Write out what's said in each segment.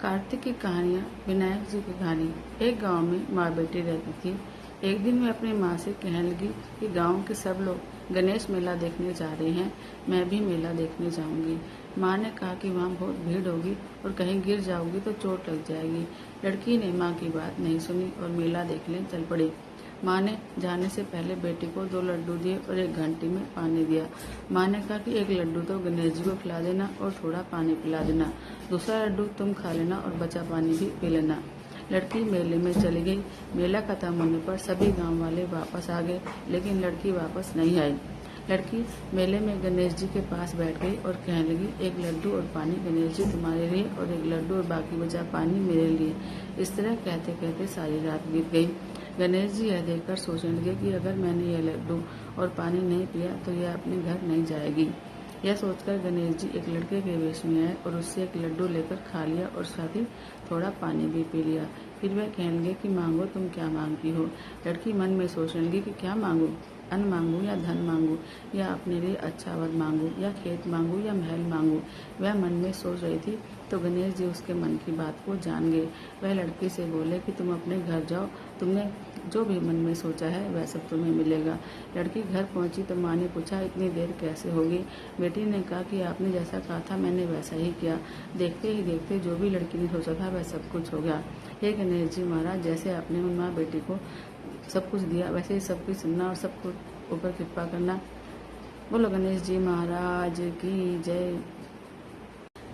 कार्तिक की कहानियाँ। विनायक जी की कहानी। एक गांव में माँ बेटी रहती थी। एक दिन मैं अपनी माँ से कहने लगी कि गांव के सब लोग गणेश मेला देखने जा रहे हैं, मैं भी मेला देखने जाऊंगी। माँ ने कहा कि वहाँ बहुत भीड़ होगी और कहीं गिर जाओगी तो चोट लग जाएगी। लड़की ने माँ की बात नहीं सुनी और मेला देखने चल पड़ी। माँ ने जाने से पहले बेटी को 2 लड्डू दिए और एक घंटी में पानी दिया। माँ ने कहा कि एक लड्डू तो गणेश जी को खिला देना और थोड़ा पानी पिला देना, दूसरा लड्डू तुम खा लेना और बचा पानी भी पी लेना। लड़की मेले में चली गई। मेला खत्म होने पर सभी गांव वाले वापस आ गए, लेकिन लड़की वापस नहीं आई। लड़की मेले में गणेश जी के पास बैठ गई और कहने लगी, एक लड्डू और पानी गणेश जी तुम्हारे लिए और एक लड्डू और बाकी बचा पानी मेरे लिए। इस तरह कहते कहते सारी रात बीत गई। गणेश जी यह देखकर सोचने लगे कि अगर मैंने यह लड्डू और पानी नहीं पिया तो यह अपने घर नहीं जाएगी। यह सोचकर गणेश जी एक लड़के के वेश में आए और उससे एक लड्डू लेकर खा लिया और साथ ही थोड़ा पानी भी पी लिया। फिर वह कहने लगे कि मांगो, तुम क्या मांगती हो। लड़की मन में सोचने लगी कि क्या मांगू, अन्न मांगू या धन मांगू, या अपने लिए अच्छा वर मांगू, या खेत मांगू या महल मांगू। वह मन में सोच रही थी तो गणेश जी उसके मन की बात को जान गए। वह लड़की से बोले कि तुम अपने घर जाओ, तुमने जो भी मन में सोचा है वह सब तुम्हें मिलेगा। लड़की घर पहुंची तो माँ ने पूछा, इतनी देर कैसे होगी। बेटी ने कहा कि आपने जैसा कहा था मैंने वैसा ही किया। देखते ही देखते जो भी लड़की ने सोचा था वह सब कुछ हो गया। हे गणेश जी महाराज, जैसे आपने माँ बेटी को सब कुछ दिया वैसे ही सब कुछ सुनना और सब कुछ ऊपर कृपा करना। बोलो गणेश जी महाराज की जय।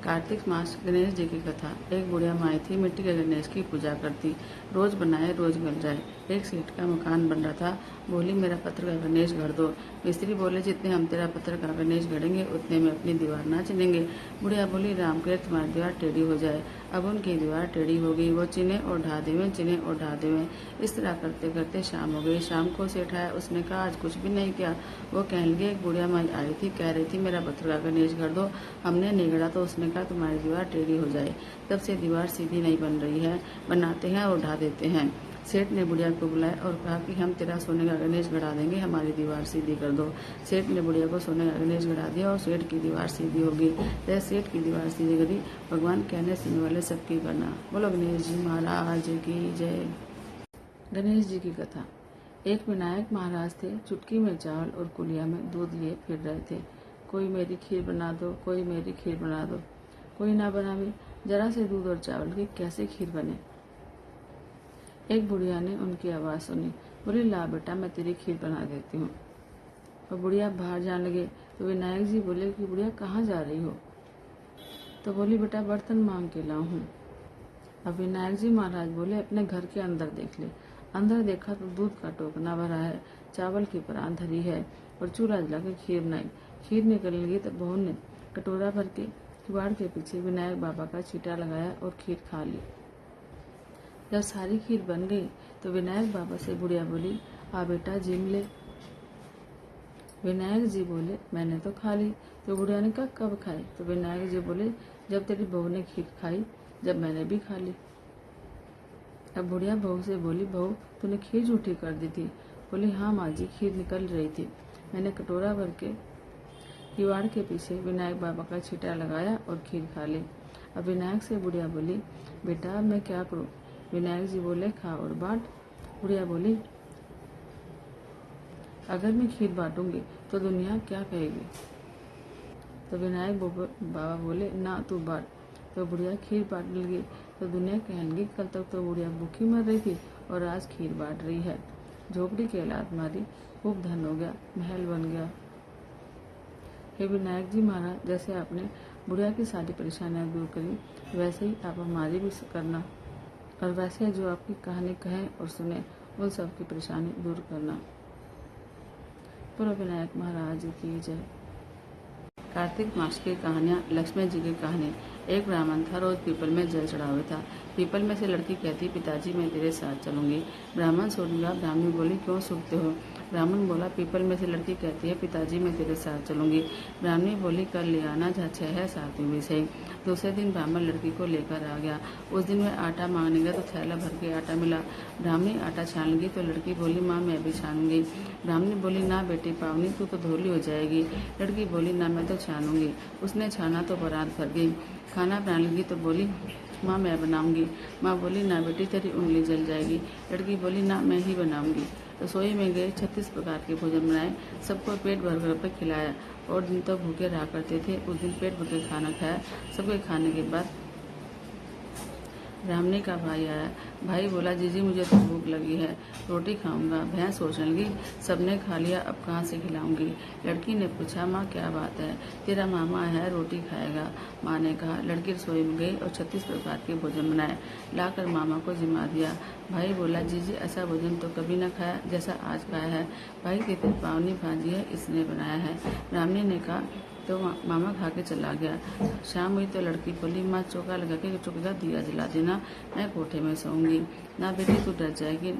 कार्तिक मास गणेश जी की कथा। एक बुढ़िया माई थी, मिट्टी के गणेश की पूजा करती, रोज बनाए रोज गल जाए। एक सीट का मकान बन रहा था। बोली, मेरा पत्थर का गणेश गढ़ दो। मिस्त्री बोले, जितने हम तेरा पत्थर का गणेश गढ़ेंगे उतने में अपनी दीवार ना चिनेंगे। बुढ़िया बोली, राम करे तुम्हारी दीवार टेढ़ी हो जाए। अब उनकी दीवार टेढ़ी हो गई। वो चिने और ढा देवे, चिने और ढा देवे। इस तरह करते करते शाम हो गई। शाम को सेठ आया। उसने कहा, आज कुछ भी नहीं किया। वो कहने लगे, एक बुढ़िया माई आई थी, कह रही थी मेरा पत्थर का गणेश गढ़ दो। हमने नहीं गढ़ा तो उसने कहा तुम्हारी दीवार टेढ़ी हो जाए। तब से दीवार सीधी नहीं बन रही है, बनाते हैं और ढा देते हैं। सेठ ने बुढ़िया को बुलाया और कहा कि हम तेरा सोने का गणेश गढ़ा देंगे, हमारी दीवार सीधी कर दो। सेठ ने बुढ़िया को सोने का गणेश गढ़ा दिया और सेठ की दीवार सीधी हो गई। जैसे सेठ की दीवार सीधी करी, भगवान कहने सुनने वाले सबकी करना। बोलो गणेश जी महाराज की जय। गणेश जी की कथा। एक विनायक महाराज थे। चुटकी में चावल और कुलिया में दूध लिए फिर रहे थे। कोई मेरी खीर बना दो, कोई मेरी खीर बना दो। कोई ना बनावे, जरा से दूध और चावल की कैसे खीर बने। एक बुढ़िया ने उनकी आवाज़ सुनी। बोली, ला बेटा, मैं तेरी खीर बना देती हूँ। और बुढ़िया बाहर जाने लगे तो विनायक जी बोले कि बुढ़िया कहाँ जा रही हो। तो बोली, बेटा बर्तन मांग के लाऊं हूँ। अब विनायक जी महाराज बोले, अपने घर के अंदर देख ले। अंदर देखा तो दूध का टोकना भरा है, चावल की परात धरी है और चूल्हा जला के खीर बनाई। खीर निकलने लगी तो बहू ने कटोरा भर के किवाड़ के पीछे विनायक बाबा का छींटा लगाया और खीर खा ली। जब सारी खीर बन गई तो विनायक बाबा से बुढ़िया बोली, आ बेटा जिम ले। विनायक जी बोले, मैंने तो खा ली। तो बुढ़िया ने कहा, कब खाई। तो विनायक जी बोले, जब तेरी बहू ने खीर खाई, जब मैंने भी खा ली। अब बुढ़िया बहू से बोली, बहू तूने खीर झूठी कर दी थी। बोली, हाँ माँ जी, खीर निकल रही थी, मैंने कटोरा भर के किवाड़ के पीछे विनायक बाबा का छींटा लगाया और खीर खा ली। अब विनायक से बुढ़िया बोली, बेटा अब मैं क्या करूं। विनायक जी बोले, खा और बांट। बुढ़िया बोली, अगर मैं खीर बांटूंगी तो दुनिया क्या कहेगी। तो विनायक बाबा बोले, ना तू बांट। तो बुढ़िया खीर बांटने लगी तो दुनिया कहने लगी, कल तक तो बुढ़िया भूखी मर रही थी और आज खीर बांट रही है। झोपड़ी की औलाद मारी, खूब धन हो गया, महल बन गया। हे विनायक जी महाराज, जैसे आपने बुढ़िया की सारी परेशानियां दूर करी वैसे ही आप हमारी भी करना, और वैसे जो आपकी कहानी कहें और सुने उन सब की परेशानी दूर करना। बोलो विनायक महाराज की जय। कार्तिक मास की कहानियाँ। लक्ष्मण जी की कहानी। एक ब्राह्मण था, रोज पीपल में जल चढ़ा हुआ था। पीपल में से लड़की कहती, पिताजी मैं तेरे साथ चलूंगी। ब्राह्मण सूख गया। ब्राह्मणी बोली, क्यों सूखते हो। ब्राह्मण बोला, पीपल में से लड़की कहती है, पिताजी मैं तेरे साथ चलूंगी। ब्राह्मणी बोली, कल ले आना, जहाँ 6 है 7 में भी सही। दूसरे दिन ब्राह्मण लड़की को लेकर आ गया। उस दिन वह आटा मांगने गया तो थैला भर के आटा मिला। ब्राह्मणी आटा छान लगी तो लड़की बोली, माँ मैं भी छानूंगी। ब्राह्मणी बोली, ना बेटी पावनी, तू तो धोली हो जाएगी। लड़की बोली, ना मैं तो छानूंगी। उसने छाना तो परात भर गई। खाना बनाने लगी तो बोली, माँ मैं बनाऊंगी। माँ बोली ना बेटी, तेरी उंगली जल जाएगी। लड़की बोली ना, मैं ही बनाऊंगी। रसोई में गए, 36 प्रकार के भोजन बनाए, सबको पेट भर भर कर खिलाया। और दिन तो भूखे रहा करते थे, उस दिन पेट भर के खाना खाया। सबके खाने के बाद ब्राह्मणी का भाई आया। भाई बोला, जीजी मुझे तो भूख लगी है, रोटी खाऊंगा। भैंस सोचने लगी, सबने खा लिया, अब कहाँ से खिलाऊंगी। लड़की ने पूछा, माँ क्या बात है, तेरा मामा है, रोटी खाएगा। माँ ने कहा। लड़की रसोई में गई और 36 प्रकार के भोजन बनाए, लाकर मामा को जिम्मा दिया। भाई बोला, जीजी ऐसा भोजन तो कभी न खाया जैसा आज खाया है। भाई तेरी पावनी भांजी है, इसने बनाया है। ब्राह्मणी ने कहा तो मामा खा के चला गया। शाम हुई तो लड़की बोली, माँ चौका लगा के चौके का दिया जला देना, मैं कोठे में सोऊंगी। ना बेटी तू डर जाएगी।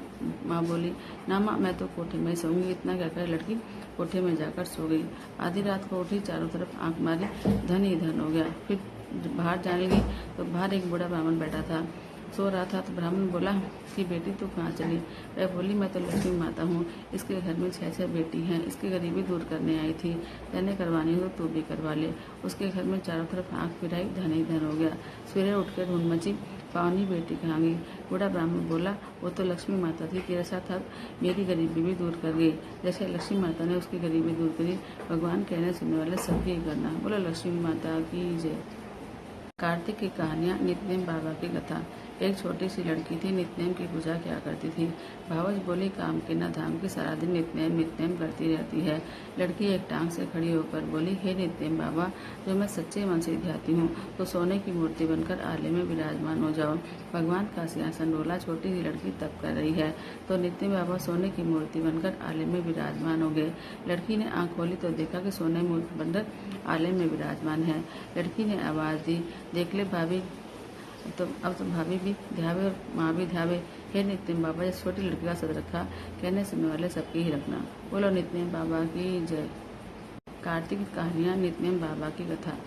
माँ बोली, ना माँ मैं तो कोठे में सोऊंगी। इतना कहकर लड़की कोठे में जाकर सो गई। आधी रात को उठी, चारों तरफ आंख मारी, धन ही धन हो गया। फिर बाहर जाने लगी तो बाहर एक बूढ़ा ब्राह्मण बैठा था, सो रहा था। तो ब्राह्मण बोला कि बेटी तू कहाँ चली। वह बोली, मैं तो लक्ष्मी माता हूँ, इसके घर में 6 बेटी हैं, इसकी गरीबी दूर करने आई थी, तेने करवानी हो तो तू भी करवा ले। उसके घर में चारों तरफ आंख फिराई, धन ही धन हो गया। सवेरे उठकर ढूंढ मची, पावनी बेटी कहाँ गई। बूढ़ा ब्राह्मण बोला, वो तो लक्ष्मी माता थी, तेरे साथ अब मेरी गरीबी भी दूर कर गई। जैसे लक्ष्मी माता ने उसकी गरीबी दूर करी, भगवान कहने सुनने वाले सबकी करना। बोलो लक्ष्मी माता की जय। कार्तिक की कहानियाँ। नित्यनेम बाबा की कथा। एक छोटी सी लड़की थी, नित्यनेम की पूजा किया करती थी। भावज बोली, काम के न धाम की, सारा दिन नित्यनेम नित्यनेम करती रहती है। लड़की एक टांग से खड़ी होकर बोली, हे नित्यनेम बाबा, जो मैं सच्चे मन से ध्याती हूँ तो सोने की मूर्ति बनकर आले में विराजमान हो जाओ। भगवान का सिंहासन डोला। छोटी सी लड़की तप कर रही है तो नित्यनेम बाबा सोने की मूर्ति बनकर आले में विराजमान हो गए। लड़की ने आंख खोली तो देखा कि सोने मूर्ति बनकर आले में विराजमान है। लड़की ने आवाज दी, देख ले भाभी, अब तो भाभी भी ध्यावे और माँ भी ध्यावे। हे नित्यनेम बाबा, इस छोटी लड़की का सद रखा, कहने सुनने वाले सबकी ही रखना। बोलो नित्यनेम बाबा की जय। कार्तिक कहानियाँ। नित्यनेम बाबा की कथा।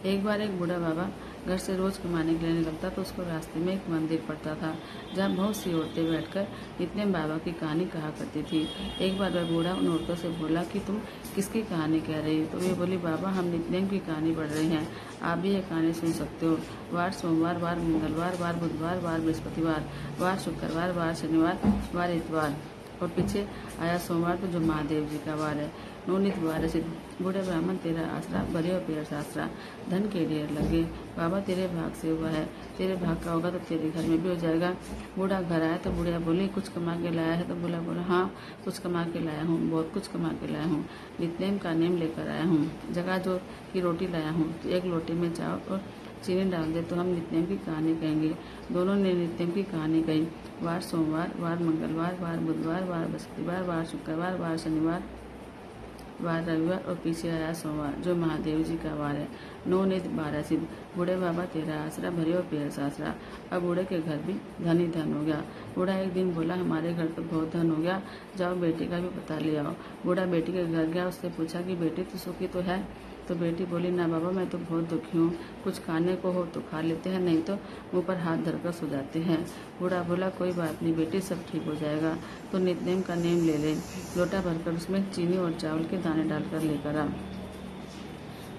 एक बार एक बूढ़ा बाबा घर से रोज कमाने के लिए निकलता तो उसको रास्ते में एक मंदिर पड़ता था, जहाँ बहुत सी औरतें बैठकर नित्यनेम बाबा की कहानी कहा करती थी। एक बार वह बूढ़ा उन औरतों से बोला कि तुम किसकी कहानी कह रही हो। तो वे बोली, बाबा हम नित्यनेम की कहानी पढ़ रहे हैं, आप भी ये कहानी सुन सकते हो। वार सोमवार, वार मंगलवार, वार बुधवार, वार बृहस्पतिवार, वार शुक्रवार, वार शनिवार, वार इतवार। और पीछे आया सोमवार तो जो महादेव जी का वार है। नोनित वार सिद्ध। बूढ़े ब्राह्मण तेरा आसरा, भरियो पेड़ शास्त्रा, धन के ढेर लगे। बाबा तेरे भाग से हुआ है, तेरे भाग का होगा तो तेरे घर में भी हो जाएगा। बूढ़ा घर आया तो बुढ़िया बोली, कुछ कमा के लाया है। तो बूढ़ा बोला, हाँ कुछ कमा के लाया हूँ, बहुत कुछ कमा के लाया हूँ। नित्यनेम का नेम लेकर आया हूँ। जगह जो की रोटी लाया हूँ, तो एक लोटे में चावल और चीनी डाल दे तो हम नित्यनेम की कहानी कहेंगे। दोनों ने नित्यनेम की कहानी कही। वार सोमवार, वार मंगलवार, वार बुधवार, वार बृहस्पतिवार, वार शुक्रवार, वार शनिवार, वार रविवार और पीछे आया सोमवार जो महादेव जी का वार है। नो नित 12 सिद्ध। बूढ़े बाबा तेरा आसरा, भरियो पेड़ सासरा। अब बूढ़े के घर भी धन ही धन हो गया। बूढ़ा एक दिन बोला, हमारे घर तो बहुत धन हो गया, जाओ बेटी का भी पता ले आओ। बूढ़ा बेटी के घर गया, उससे पूछा कि बेटी तू सुखी तो है। तो बेटी बोली, ना बाबा मैं तो बहुत दुखी हूँ, कुछ खाने को हो तो खा लेते हैं, नहीं तो मुंह पर हाथ धरकर सो जाते हैं। बूढ़ा बोला, कोई बात नहीं बेटी, सब ठीक हो जाएगा, तो नित्यनेम का नेम ले ले। लोटा भरकर उसमें चीनी और चावल के दाने डालकर लेकर आ।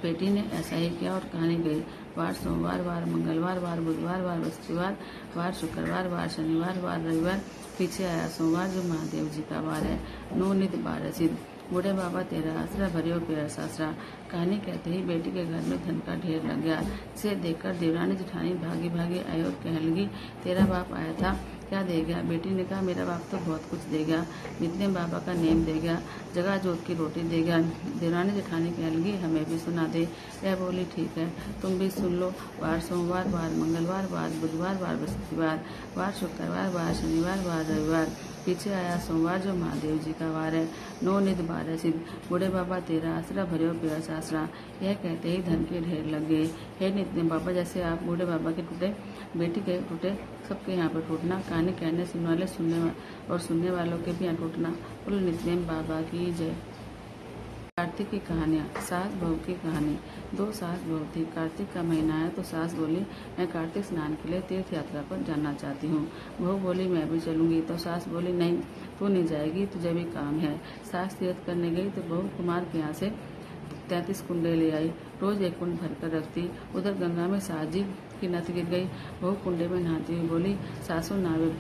बेटी ने ऐसा ही किया और कहानी गई। वार सोमवार, वार मंगलवार, वार बुधवार, वार बृहस्पतिवार, वार शुक्रवार, वार शनिवार, वार रविवार, पीछे आया सोमवार जो महादेव जी का वार है। नो नित 12 सिद्ध। बूढ़े बाबा तेरा आसरा, भरियो पेड़ सासरा। कहानी कहते ही बेटी के घर में धन का ढेर लग गया। इसे देखकर देवरानी जेठानी भागी भागी आई और कहने लगी, तेरा बाप आया था, क्या दे गया। बेटी ने कहा, मेरा बाप तो बहुत कुछ दे गया, नित्यनेम बाबा का नेम दे गया, जगह जोत की रोटी दे गया। देवरानी जेठानी कहने लगी, हमें भी सुना दे। यह बोली, ठीक है तुम भी सुन लो। वार सोमवार, वार मंगलवार, वार बुधवार, वार बृहस्पतिवार, वार शुक्रवार, वार शनिवार, वार रविवार, पीछे आया सोमवार जो महादेव जी का वार है। नो नित 12 सिद्ध। बूढ़े बाबा तेरा आसरा, भरियो पेड़ सासरा। यह कहते ही धन के ढेर लग गए। हे नित्यनेम बाबा, जैसे आप बूढ़े बाबा के टूटे, बेटी के टूटे, सबके यहाँ पर टूटना। कहानी कहने सुनने वाले सुनने वालों के भी यहाँ टूटना। बोलो नित्यनेम बाबा की जय। कार्तिक की कहानियाँ। सास बहू की कहानी। 2 सास बहू थी। कार्तिक का महीना है तो सास बोली, मैं कार्तिक स्नान के लिए तीर्थ यात्रा पर जाना चाहती हूँ। बहू बोली, मैं भी चलूंगी। तो सास बोली, नहीं तू नहीं जाएगी, तुझे भी काम है। सास तीर्थ करने गई तो बहू कुमार के यहाँ से 33 कुंडे ले आई। रोज एक कुंड भरकर रखती। उधर गंगा में सास जी की नथ गिर गई। बहू कुंडे में नहाती हुई बोली, सासू नावे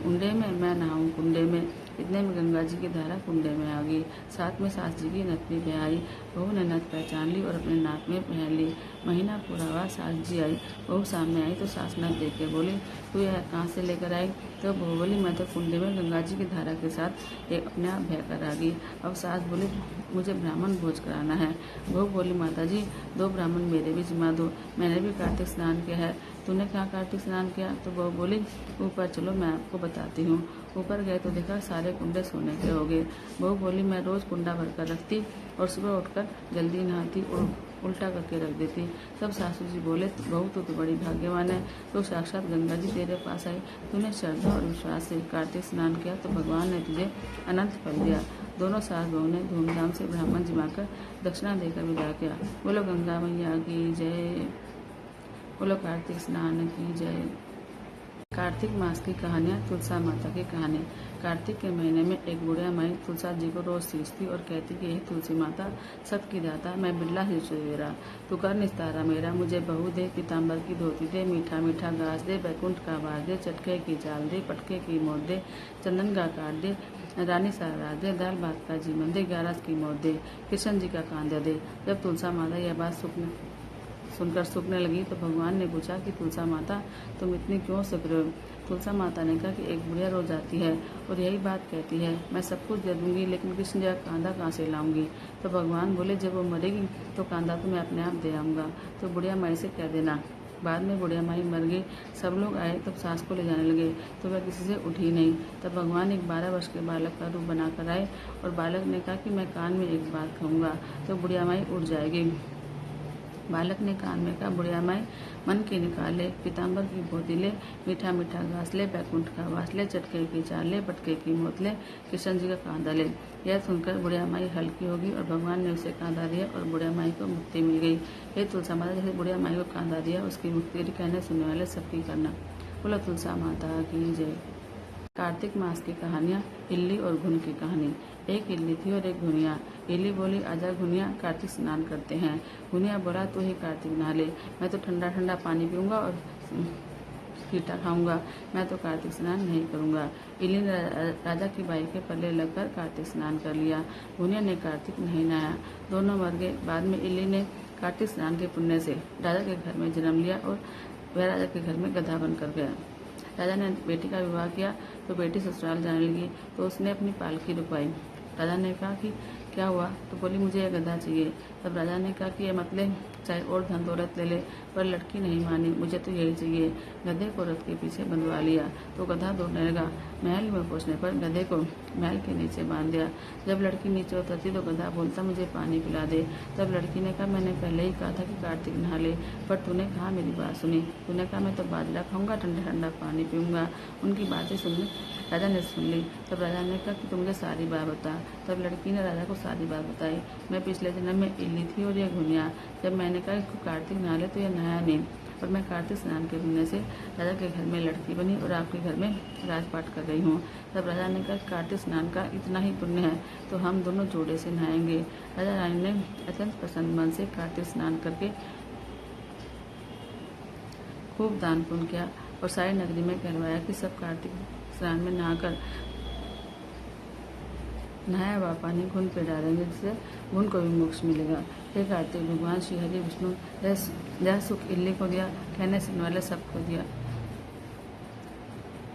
उंडे में, मैं नहाऊं कुंडे में। इतने में गंगा जी की धारा कुंडे में आ गई। साथ में सास जी की नथ भी बह आई। बहू ने नथ पहचान ली और अपने नाक में पहन ली। महीना पूरा हुआ, सास जी आई। बहू सामने आई तो सास नथ देख के बोली, तू यह कहाँ से लेकर आई? तो बहू बोली, मैं तो कुंडे में गंगा जी की धारा के साथ एक अपने आप बह कर आ गई। अब सास बोली, मुझे ब्राह्मण भोज कराना है। बहू बोली, माता जी 2 ब्राह्मण मेरे भी जिमा दो, मैंने भी कार्तिक स्नान किया है। तूने कहाँ कार्तिक स्नान किया? तो बहू बोली, ऊपर चलो मैं आपको बताती हूँ। ऊपर गए तो देखा सारे कुंडे सोने के हो गए। बहू बोली, मैं रोज कुंडा भर कर रखती और सुबह उठकर जल्दी नहाती और उल्टा करके रख देती। तब सासू जी बोले, बहू तू तो बड़ी भाग्यवान है, तो साक्षात गंगा जी तेरे पास आई। तूने श्रद्धा और विश्वास से कार्तिक स्नान किया तो भगवान ने तुझे अनंत फल दिया। दोनों सास बहू ने धूमधाम से ब्राह्मण जिमाकर दक्षिणा देकर विदा किया। बोलो गंगा मैया की जय, बोलो कार्तिक स्नान की जय। कार्तिक मास की कहानियाँ। तुलसा माता की कहानी। कार्तिक के महीने में एक बुढ़िया माई तुलसा जी को रोज सींचती और कहती कि यही तुलसी माता सबकी दाता, मैं बिरला ही तेरा, तू कर निस्तारा मेरा, मुझे बहू दे, पीताम्बर की धोती दे, मीठा मीठा घास दे, बैकुंठ का वास दे, चटके की चाल दे, पटके की मोट दे, चंदन का काट दे, रानी सारा दे, दाल भात का जीवन दे, 11 की मौत दे, कृष्ण जी का कांदा दे। जब तुलसा माता यह बात सुनकर सूखने लगी तो भगवान ने पूछा कि तुलसा माता तुम इतनी क्यों सूख रहे हो? तुलसा माता ने कहा कि एक बुढ़िया रोज आती है और यही बात कहती है, मैं सब कुछ दे दूंगी लेकिन कृष्ण जी का कांदा कहाँ से लाऊंगी? तो भगवान बोले, जब वो मरेगी तो कांदा तो मैं अपने आप दे आऊँगा, तो बुढ़िया माई से कह देना। बाद में बुढ़िया माई मर गई। सब लोग आए तब सास को ले जाने लगे तो वह किसी से उठी नहीं। तब भगवान एक 12 वर्ष के बालक का रूप बनाकर आए और बालक ने कहा कि मैं कान में एक बात कहूँगा तो बुढ़िया माई उठ जाएगी। बालक ने कान में कहा, बुढ़िया माई मन की निकाले, पीताम्बर की धोती ले, मीठा मीठा घास ले, बैकुंठ का वास ले, चटके की चाल ले, पटके की मोत ले, कृष्ण जी का कांदा ले। यह सुनकर बुढ़िया माई हल्की होगी और भगवान ने उसे कांदा दिया और बुढ़िया माई को मुक्ति मिल गई। हे तुलसा माता, जैसे बुढ़िया माई को कांदा दिया उसकी मुक्ति कहने सुनने वाले सबकी करना। बोलो तुलसा माता की जय। कार्तिक मास की कहानियाँ। इल्ली और घुन की कहानी। एक इल्ली थी और एक घुनिया। इल्ली बोली, आजा घुनिया, कार्तिक स्नान करते हैं। घुनिया बोला, तू ही कार्तिक नहा ले, मैं तो ठंडा ठंडा पानी पीऊँगा और कीटा खाऊंगा, मैं तो कार्तिक स्नान नहीं करूंगा। इल्ली ने राजा की बाई के पल्ले लगकर कार्तिक स्नान कर लिया। घुनिया ने कार्तिक नहीं नहाया, दोनों मर गए। बाद में इल्ली ने कार्तिक स्नान के पुण्य से राजा के घर में जन्म लिया और वह राजा के घर में गधा बनकर गया। राजा ने बेटी का विवाह किया तो बेटी ससुराल जाने लगी तो उसने अपनी पालकी रुकवाई। राजा ने कहा कि क्या हुआ? तो बोली, मुझे यह गधा चाहिए। तब राजा ने कहा कि यह मतलब चाहे और धन दौलत ले ले, पर लड़की नहीं मानी, मुझे तो यही चाहिए। गधे को रथ के पीछे बंधवा लिया तो गधा दौड़ने लगा। महल में पहुंचने पर गधे को महल के नीचे बांध दिया। जब लड़की नीचे उतरती तो गधा बोलता, मुझे पानी पिला दे। तब लड़की ने कहा, मैंने पहले ही कहा था कि कार्तिक नहा ले, पर तूने कहा मेरी बात सुनी। तूने कहा मैं तो बाजरा खाऊंगा, ठंडा ठंडा पानी पीऊँगा। उनकी बातें सुनने राजा ने सुन ली। तब राजा ने कहा कि तू मुझे सारी बात बता। तब लड़की ने राजा को सारी बात बताई। मैं पिछले जन्म में इल्ली थी और यह घुनिया। जब मैंने कहा कि कार्तिक नहा ले तो यह नहाया नहीं, और मैं कार्तिक स्नान के पुण्य से राजा के घर में लड़की बनी और आपके घर में राजपाट कर रही हूँ। तब राजा ने कहा, कार्तिक स्नान का इतना ही पुण्य है तो हम दोनों जोड़े से नहाएंगे। राजा रानी ने अत्यंत प्रसन्न मन से कार्तिक स्नान करके खूब दान पुण्य किया और सारी नगरी में कहलवाया कि सब कार्तिक स्नान में नहाया हुआ पानी घुन पे डालेंगे, जिससे घुन को भी मोक्ष मिलेगा। हे कार्तिक भगवान श्री हरि विष्णु, यह सुख इल्ली को दिया, कहने सुनने वाले सबको दिया।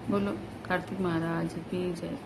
बोलो कार्तिक महाराज की जय।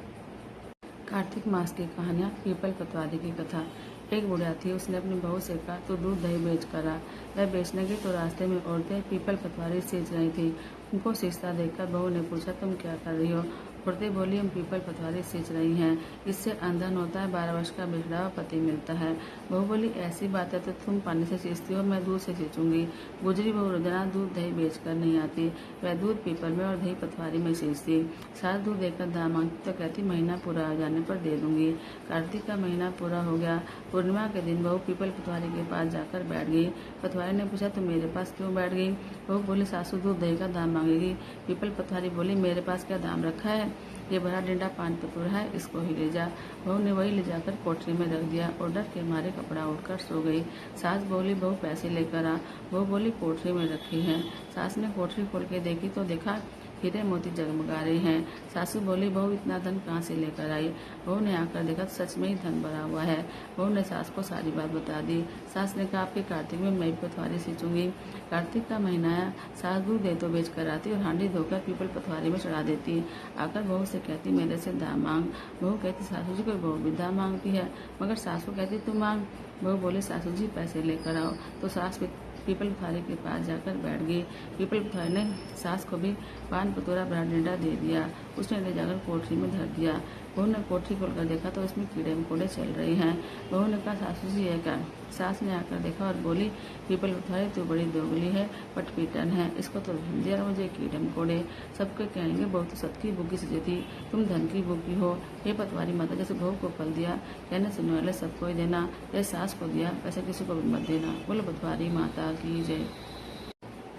कार्तिक मास की कहानियाँ। पीपल पतवारी की कथा। एक बुढ़िया थी, उसने अपनी बहू से कहा, तो दूध दही बेच कर आ। वह बेचने गई तो रास्ते में औरतें पीपल पतवारी सींच रही थी। उनको सींचता देखकर बहू ने पूछा, तुम क्या कर रही हो? औरतें बोली, हम पीपल पतवारी सींच रही हैं, इससे अंधन होता है, 12 वर्ष का बिगड़ा हुआ पति मिलता है। बहू बोली, ऐसी बात है तो तुम पानी से सींचती हो, मैं दूध से सींचूंगी। गुजरी बहू रोजाना दूध दही बेच कर नहीं आती, वह दूध पीपल में और दही पतवारी में सींचती। सास दूध देकर दाम मांगती तो कहती, महीना पूरा हो जाने पर दे दूंगी। कार्तिक का महीना पूरा हो गया। पूर्णिमा के दिन बहू पीपल पतवारी के पास जाकर बैठ गई। पतवारी ने पूछा, तुम मेरे पास क्यों बैठ गई? बहू बोली, सासू दूध दही का दाम मांगेगी। पीपल पतवारी बोली, मेरे पास क्या दाम रखा है? ये बड़ा डंडा पान कपूर है, इसको ही ले जा। बहू ने वही ले जाकर कोठरी में रख दिया और डर के मारे कपड़ा उठकर सो गई। सास बोली, बहू पैसे लेकर आ। बहू बोली, कोठरी में रखी है। सास ने कोठरी खोल के देखी तो देखा हीरे मोती जगमगा रहे हैं। सासू बोली, बहू इतना धन कहाँ से लेकर आई? बहू ने आकर देखा तो सच में ही धन भरा हुआ है। बहू ने सास को सारी बात बता दी। सास ने कहा, आपके कार्तिक में मैं भी पथवारी सींचूंगी। कार्तिक का महीना आया, सास दूध दे तो बेच कर आती और हांडी धोकर पीपल पथवारी में चढ़ा देती। आकर बहू से कहती, मेरे से दाम मांग। बहू कहती, सासू जी को बहू भी दाम मांगती है, मगर सास को कहती तू मांग। बहू बोले, सासू जी पैसे लेकर आओ। तो सास पीपल पथारी के पास जाकर बैठ गई। पीपल पथारी ने सास को भी पान पतोरा बड़ा डंडा दे दिया। उसने ले जाकर कोठरी में धर दिया। बहू ने कोठरी खोलकर देखा तो इसमें कीड़े मकोड़े चल रहे हैं। बहू ने कहा, सासू जी है क्या? सास ने आकर देखा और बोली, पीपल पथारी तू बड़ी दोगली है, पटपीटन है, इसको तो धन दिया मुझे कीड़े मकोड़े। सबके कहेंगे बहू तो सबकी भूखी सजी थी, तुम धन की भूखी हो। ये पतवारी माता जैसे बहू को फल दिया, कहने सुनने वाले सबको ही देना, जैसे सास को दिया वैसे किसी को भी मत देना। बोलो पतवारी माता की जय।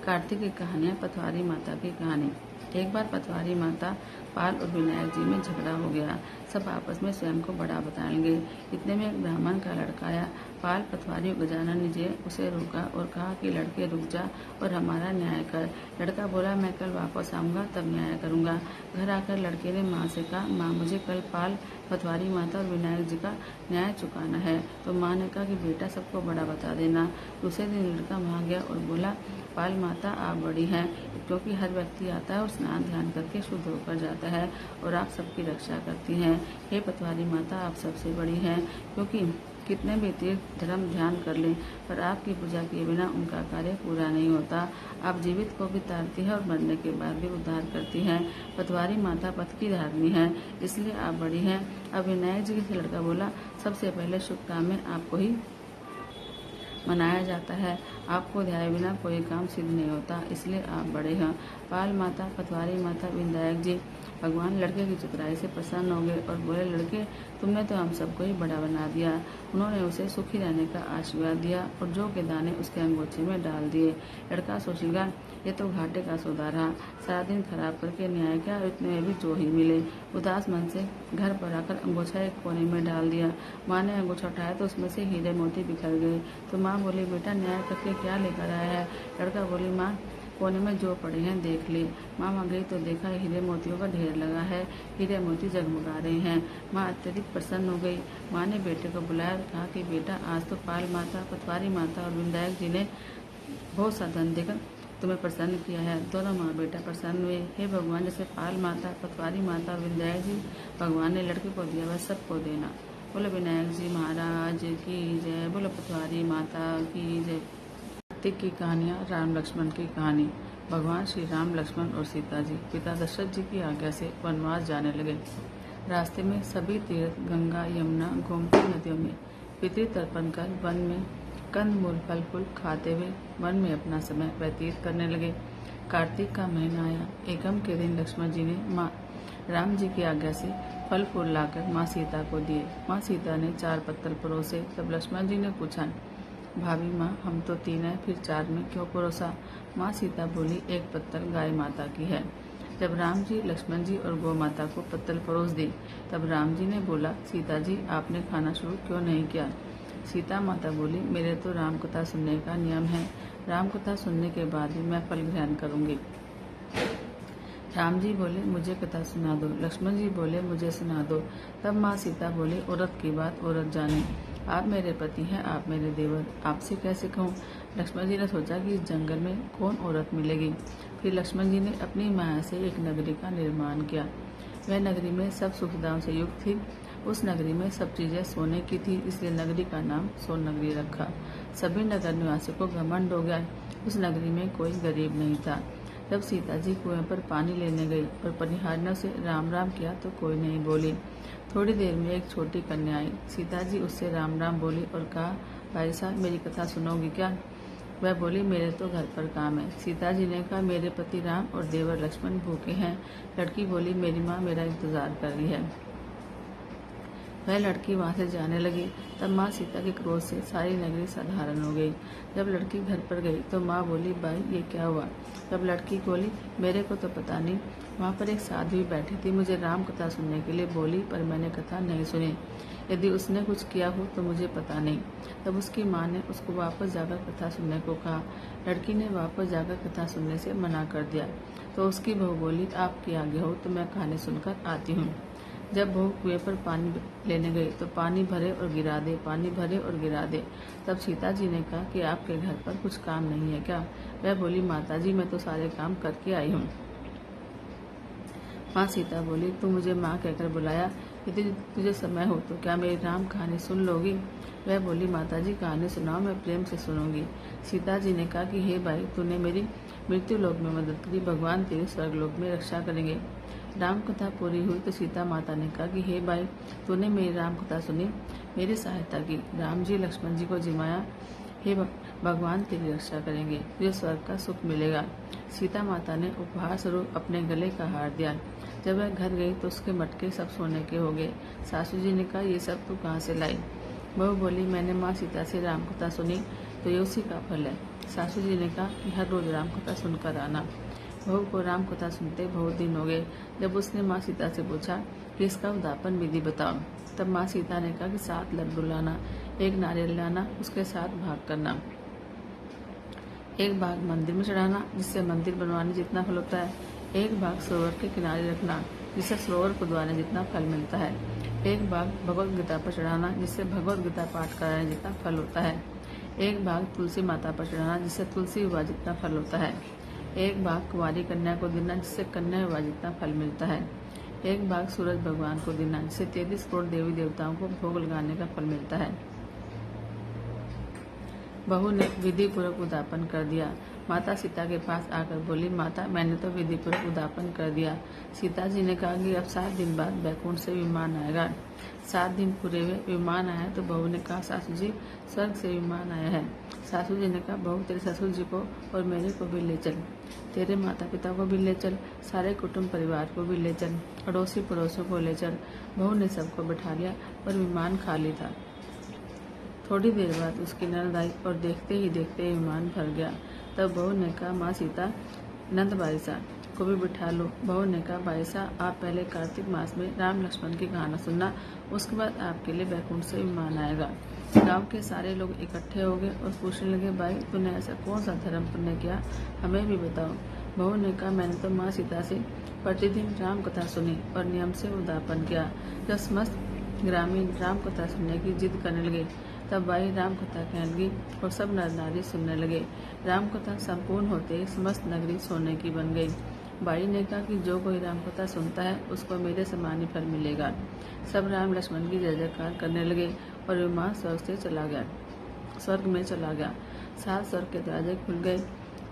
कार्तिक की कहानियाँ। पथवारी माता की कहानी। एक बार पथवारी माता पाल और विनायक जी में झगड़ा हो गया। सब आपस में स्वयं को बड़ा बताएंगे। इतने में एक ब्राह्मण का लड़का आया। पाल पथवारी और गजानन जी उसे रोका और कहा कि लड़के रुक जा और हमारा न्याय कर। लड़का बोला, मैं कल वापस आऊँगा तब न्याय करूँगा। घर आकर लड़के ने माँ से कहा, माँ मुझे कल पाल पथवारी माता और विनायक जी का न्याय चुकाना है। तो माँ ने कहा कि बेटा सबको बड़ा बता देना। दूसरे दिन लड़का वहाँ गया और बोला, पाल माता आप बड़ी हैं, क्योंकि हर व्यक्ति आता है और स्नान ध्यान करके शुद्ध होकर जाता है और आप सबकी रक्षा करती हैं। हे पथवारी माता आप सबसे बड़ी हैं, क्योंकि कितने भी तीर्थ धर्म ध्यान कर लें पर आपकी पूजा किए बिना उनका कार्य पूरा नहीं होता। आप जीवित को भी तारती है और मरने के बाद भी उद्धार करती हैं। पथवारी माता पथ की धारणी है, इसलिए आप बड़ी हैं। अब विनायक जी के लड़का बोला, सबसे पहले शुभ काम में आपको ही मनाया जाता है, आपको ध्याए बिना कोई काम सिद्ध नहीं होता, इसलिए आप बड़े हैं। पाल माता, पथवारी माता, विनायक जी भगवान लड़के की चतुराई से प्रसन्न हो गए और बोले, लड़के तुमने तो हम सबको ही बड़ा बना दिया। उन्होंने उसे सुखी रहने का आशीर्वाद दिया और जौ के दाने उसके अंगोछे में डाल दिए। लड़का सोचेगा, ये तो घाटे का सौदा रहा, सारा दिन खराब करके न्याय किया और इतने में भी जो ही मिले। उदास मन से घर पर आकर अंगोछा एक कोने में डाल दिया। माँ ने अंगोछा उठाया तो उसमें से हीरे मोती बिखर गए। तो माँ बोली, बेटा न्याय करके क्या लेकर आया है? लड़का बोली, माँ कोने में जो पड़े हैं देख ले। माँ वहाँ गई तो देखा हीरे मोतियों का ढेर लगा है, हीरे मोती जगमगा रहे हैं। माँ अत्यधिक प्रसन्न हो गई। माँ ने बेटे को बुलाया और कहा कि बेटा आज तो पाल माता, पथवारी माता और विनायक जी ने बहुत सा धन देकर तुम्हें प्रसन्न किया है। दोनों माँ बेटा प्रसन्न हुए। हे भगवान, जैसे पाल माता, पथवारी माता और विनायक जी भगवान ने लड़के को दिया वह सबको देना। बोलो विनायक जी महाराज की जय। बोलो पथवारी माता की जय। कार्तिक की कहानियाँ। राम लक्ष्मण की कहानी। भगवान श्री राम, लक्ष्मण और सीता जी पिता दशरथ जी की आज्ञा से वनवास जाने लगे। रास्ते में सभी तीर्थ, गंगा, यमुना, गोमती नदियों में पितृ तर्पण कर वन में कंद मूल फल फूल खाते हुए वन में अपना समय व्यतीत करने लगे। कार्तिक का महीना आया। एकम के दिन लक्ष्मण जी ने माँ राम जी की आज्ञा से फल फूल लाकर माँ सीता को दिए। माँ सीता ने 4 पत्तल परोसे। तब लक्ष्मण जी ने पूछा, भाभी माँ हम तो 3 हैं, फिर 4 में क्यों परोसा? माँ सीता बोली, 1 पत्तल गाय माता की है। जब राम जी, लक्ष्मण जी और गौ माता को पत्तल परोस दी, तब राम जी ने बोला, सीता जी आपने खाना शुरू क्यों नहीं किया? सीता माता बोली, मेरे तो राम कथा सुनने का नियम है, राम कथा सुनने के बाद ही मैं फल ग्रहण करूंगी। राम जी बोले, मुझे कथा सुना दो। लक्ष्मण जी बोले, मुझे सुना दो। तब माँ सीता बोली, औरत की बात औरत जाने, आप मेरे पति हैं, आप मेरे देवर, आपसे कैसे कहूँ? लक्ष्मण जी ने सोचा कि इस जंगल में कौन औरत मिलेगी। फिर लक्ष्मण जी ने अपनी माया से एक नगरी का निर्माण किया। वह नगरी में सब सुविधाओं से युक्त थी। उस नगरी में सब चीजें सोने की थी, इसलिए नगरी का नाम सोन नगरी रखा। सभी नगर निवासियों को घमंड हो गया। उस नगरी में कोई गरीब नहीं था। जब सीता जी कुएं पर पानी लेने गई और पनिहारियों से राम राम किया तो कोई नहीं बोली। थोड़ी देर में एक छोटी कन्या आई। सीता जी उससे राम राम बोली और कहा, भाई साहब मेरी कथा सुनोगी क्या? वह बोली, मेरे तो घर पर काम है। सीता जी ने कहा, मेरे पति राम और देवर लक्ष्मण भूखे हैं। लड़की बोली, मेरी माँ मेरा इंतजार कर रही है। वह लड़की वहां से जाने लगी। तब माँ सीता के क्रोध से सारी नगरी साधारण हो गई। जब लड़की घर पर गई तो माँ बोली, भाई ये क्या हुआ? तब लड़की बोली, मेरे को तो पता नहीं। वहाँ पर एक साध्वी बैठी थी, मुझे राम कथा सुनने के लिए बोली, पर मैंने कथा नहीं सुनी। यदि उसने कुछ किया हो तो मुझे पता नहीं। तब उसकी माँ ने उसको वापस जाकर कथा सुनने को कहा। लड़की ने वापस जाकर कथा सुनने से मना कर दिया। तो उसकी बहू बोली, आपकी आज्ञा हो तो मैं कहानी सुनकर आती हूँ। जब बहू कुएं पर पानी लेने गई तो पानी भरे और गिरा दे, पानी भरे और गिरा दे। तब सीता जी ने कहा कि आपके घर पर कुछ काम नहीं है क्या? वह बोली, माता जी मैं तो सारे काम करके आई हूँ। माँ सीता बोली, तू मुझे माँ कहकर बुलाया, यदि तुझे समय हो तो क्या मेरी राम कहानी सुन लोगी? वह बोली, माता जी कहानी सुनाओ, मैं प्रेम से सुनूंगी। सीता जी ने कहा कि हे भाई, तूने मेरी मृत्यु लोक में मदद की, भगवान तेरी स्वर्ग लोक में रक्षा करेंगे। राम कथा पूरी हुई तो सीता माता ने कहा कि हे भाई, तूने मेरी राम कथा सुनी, मेरी सहायता की, राम जी लक्ष्मण जी को जिमाया, हे भगवान तेरी रक्षा करेंगे, तुझे स्वर्ग का सुख मिलेगा। सीता माता ने उपहार स्वरूप अपने गले का हार दिया। जब वह घर गई तो उसके मटके सब सोने के हो गए। सासू जी ने कहा, ये सब तू कहाँ से लाई? बहू बोली, मैंने माँ सीता से राम कथा सुनी तो ये उसी का फल है। सासू जी ने कहा कि हर रोज राम कथा सुनकर आना। बहू को राम कथा सुनते बहुत दिन हो गए। जब उसने माँ सीता से पूछा कि इसका उद्यापन विधि बताओ, तब माँ सीता ने कहा कि 7 लड्डू लाना, 1 नारियल लाना, उसके 7 भाग करना। 1 भाग मंदिर में चढ़ाना, जिससे मंदिर बनवाने जितना फल होता है। 1 भाग सरोवर के किनारे रखना, जिससे सरोवर खुदवाने जितना फल मिलता है। 1 भाग भगवत गीता पर चढ़ाना, जिससे भगवत गीता पाठ कराने जितना फल होता है। 1 भाग तुलसी माता पर चढ़ाना, जिससे तुलसी विवाह जितना फल होता है। 1 भाग कुंवारी कन्या को देना, जिससे कन्या विवाह जितना फल मिलता है। 1 भाग सूरज भगवान को देना, जिससे 33 करोड़ देवी देवताओं को भोग लगाने का फल मिलता है। बहू ने विधि पूर्वक उद्यापन कर दिया। माता सीता के पास आकर बोली, माता मैंने तो विधि पूर्वक उद्यापन कर दिया। सीता जी ने कहा कि अब 7 दिन बाद बैकुंठ से विमान आएगा। 7 दिन पूरे हुए, विमान आया तो बहू ने कहा, सासू जी स्वर्ग से विमान आया है। सासू जी ने कहा, बहू तेरे ससुर जी को और मेरे को भी ले चल, तेरे माता पिता को भी ले चल, सारे कुटुंब परिवार को भी ले चल, अड़ोसी पड़ोसों को ले चल। बहू ने सबको बिठा लिया, पर विमान खाली था। थोड़ी देर बाद उसकी ननद आई और देखते ही देखते विमान भर गया। तब बहू ने कहा, माँ सीता नंद बाईसा को भी बिठा लो। बहू ने कहा, बाईसा आप पहले कार्तिक मास में राम लक्ष्मण की कहानी सुनना, उसके बाद आपके लिए बैकुंठ से विमान आएगा। गांव के सारे लोग इकट्ठे हो गए और पूछने लगे, भाई तूने ऐसा कौन सा धर्म पुण्य किया, हमें भी बताओ। बहू ने कहा, मैंने तो माँ सीता से प्रतिदिन राम कथा सुनी और नियम से उद्यापन किया। जब समस्त ग्रामीण राम कथा सुनने की जिद करने लगे तब बाई राम कथा कहने लगी और सब नर नारी सुनने लगे। राम कथा संपूर्ण होते ही समस्त नगरी सोने की बन गई। बाई ने कहा कि जो कोई राम कथा सुनता है उसको मेरे समान ही फल मिलेगा। सब राम लक्ष्मण की जय जयकार करने लगे और विमान स्वर्ग में चला गया। 7 स्वर्ग के दरवाजे खुल गए।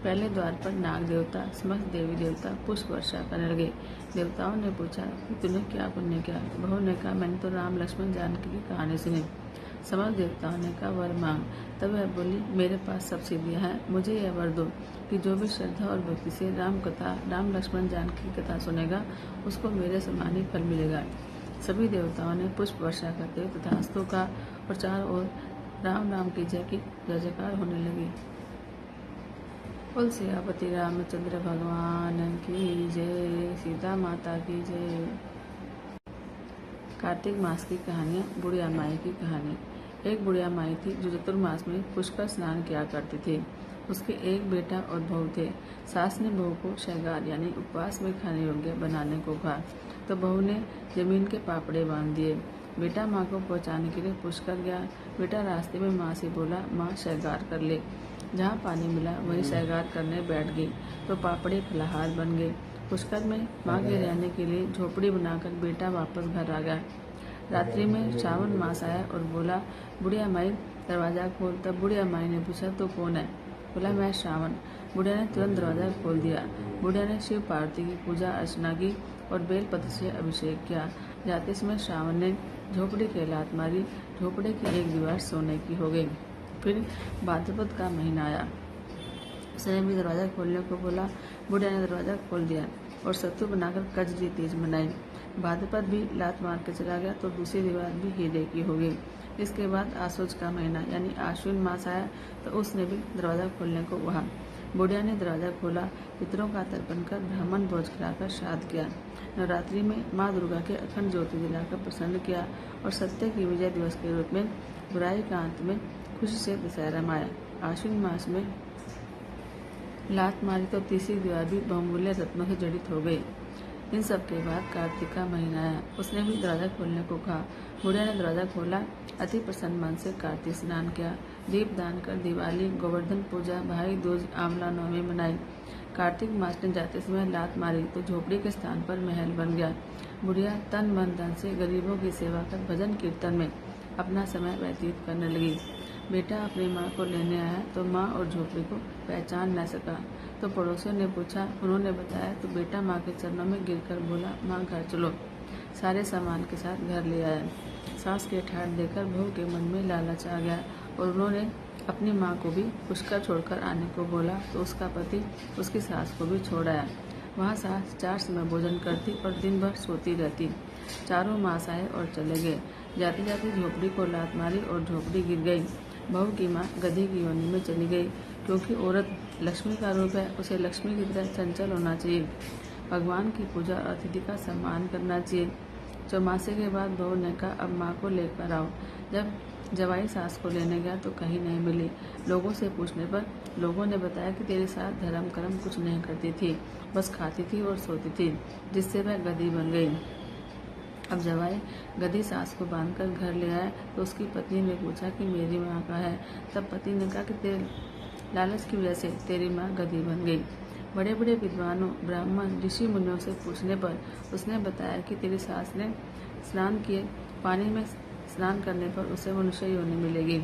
पहले द्वार पर नाग देवता समस्त देवी देवता पुष्प वर्षा करने लगे। देवताओं ने पूछा कि तूने क्या पुण्य किया? बहू ने कहा, मैंने तो राम लक्ष्मण जानकी की कहानी सुनी। समस्त देवताओं ने कहा, वर मांग। तब वह बोली, मेरे पास सब सिद्धियां हैं, मुझे यह वर दो कि जो भी श्रद्धा और भक्ति से राम कथा राम लक्ष्मण जानकी की कथा सुनेगा उसको मेरे समान ही फल मिलेगा। सभी देवताओं ने पुष्प वर्षा करते हुए तथास्तु का और चारों ओर राम राम की जय जयकार होने लगी। बोल सियापति रामचंद्र भगवान की जय, सीता माता की जय। कार्तिक मास की कहानियाँ। बुढ़िया माई की कहानी। एक बुढ़िया माई थी जो चतुर्मास में पुष्कर स्नान किया करती थी। उसके एक बेटा और बहू थे। सास ने बहू को शैगार यानी उपवास में खाने योग्य बनाने को कहा तो बहू ने जमीन के पापड़े बांध दिए। बेटा माँ को पहुँचाने के लिए पुष्कर गया। बेटा रास्ते में माँ से बोला, माँ शैगार कर ले। जहाँ पानी मिला वहीं शैगार करने बैठ गई तो पापड़े फलाहार बन गए। पुष्कर में माँ के रहने के लिए झोपड़ी बनाकर बेटा वापस घर आ गया। रात्रि में श्रावण मास आया और बोला, बुढ़िया माई दरवाजा खोल। तब बुढ़िया माई ने पूछा, तो कौन है? बोला, मैं श्रावण। बुढ़िया ने तुरंत दरवाजा खोल दिया। बुढ़िया ने शिव पार्वती की पूजा अर्चना की और बेलपत्र से अभिषेक किया। जाते समय श्रावण ने झोपड़ी की लात मारी। झोपड़ी की एक दीवार सोने की हो गई। फिर भाद्रपद का महीना आया। उसने भी दरवाजा खोलने को बोला। बुढ़िया ने दरवाजा खोल दिया। और सत्तू बनाकर कजरी तीज मनाई। भाद्रपद भी लात मार के चला गया तो दूसरी दीवार भी हीरे की हो गई। इसके बाद आसोज का महीना यानी आश्विन मास आया तो उसने भी दरवाज़ा खोलने को कहा। बुढ़िया ने दरवाज़ा खोला, पितरों का तर्पण कर ब्राह्मण भोज खिलाकर श्राद्ध किया। नवरात्रि में माँ दुर्गा के अखंड ज्योति दिलाकर प्रसन्न किया और सत्य की विजय दिवस के रूप में बुराई का अंत में खुशी से दशहरा मनाया। आश्विन मास में लात मारी तो तीसरी दीवार भी बहुमूल्य रत्नों से जड़ित हो गई। इन सब के बाद कार्तिक का महीना आया, उसने भी दरवाजा खोलने को कहा। बुढ़िया ने दरवाजा खोला, अति प्रसन्न मन से कार्तिक स्नान किया, दीप दान कर दिवाली, गोवर्धन पूजा, भाई दूज, आंवला नवमी मनाई। कार्तिक मास ने जाते समय लात मारी तो झोपड़ी के स्थान पर महल बन गया। बुढ़िया तन मन धन से गरीबों की सेवा कर भजन कीर्तन में अपना समय व्यतीत करने लगी। बेटा अपनी माँ को लेने आया तो माँ और झोपड़ी को पहचान न सका तो पड़ोसियों ने पूछा, उन्होंने बताया तो बेटा माँ के चरणों में गिरकर बोला, माँ घर चलो। सारे सामान के साथ घर ले आया। सास के ठाट देकर बहू के मन में लालच आ गया और उन्होंने अपनी माँ को भी पुष्कर छोड़कर आने को बोला तो उसका पति उसकी सास को भी छोड़ आया। वहाँ सास 4 समय भोजन करती और दिन भर सोती रहती। चारों मास आए और चले गए। जाते जाते झोपड़ी को लात मारी और झोपड़ी गिर गई। बहू की माँ गधी की योनि में चली गई, क्योंकि औरत लक्ष्मी का रूप है, उसे लक्ष्मी की तरह चंचल होना चाहिए। भगवान की पूजा और अतिथि का सम्मान करना चाहिए। चौमासे के बाद बहू ने कहा, अब माँ को लेकर आओ। जब जवाई सास को लेने गया तो कहीं नहीं मिली। लोगों से पूछने पर लोगों ने बताया कि तेरे साथ धर्म कर्म कुछ नहीं करती थी, बस खाती थी और सोती थी, जिससे वह गधी बन गई। अब जवाई गधी सास को बांधकर घर ले आया तो उसकी पत्नी ने पूछा कि मेरी माँ कहाँ है। तब पति ने कहा कि तेरे लालच की वजह से तेरी माँ गधी बन गई। बड़े बड़े विद्वानों, ब्राह्मण, ऋषि मुनियों से पूछने पर उसने बताया कि तेरी सास ने स्नान किए पानी में स्नान करने पर उसे मनुष्य योनि मिलेगी।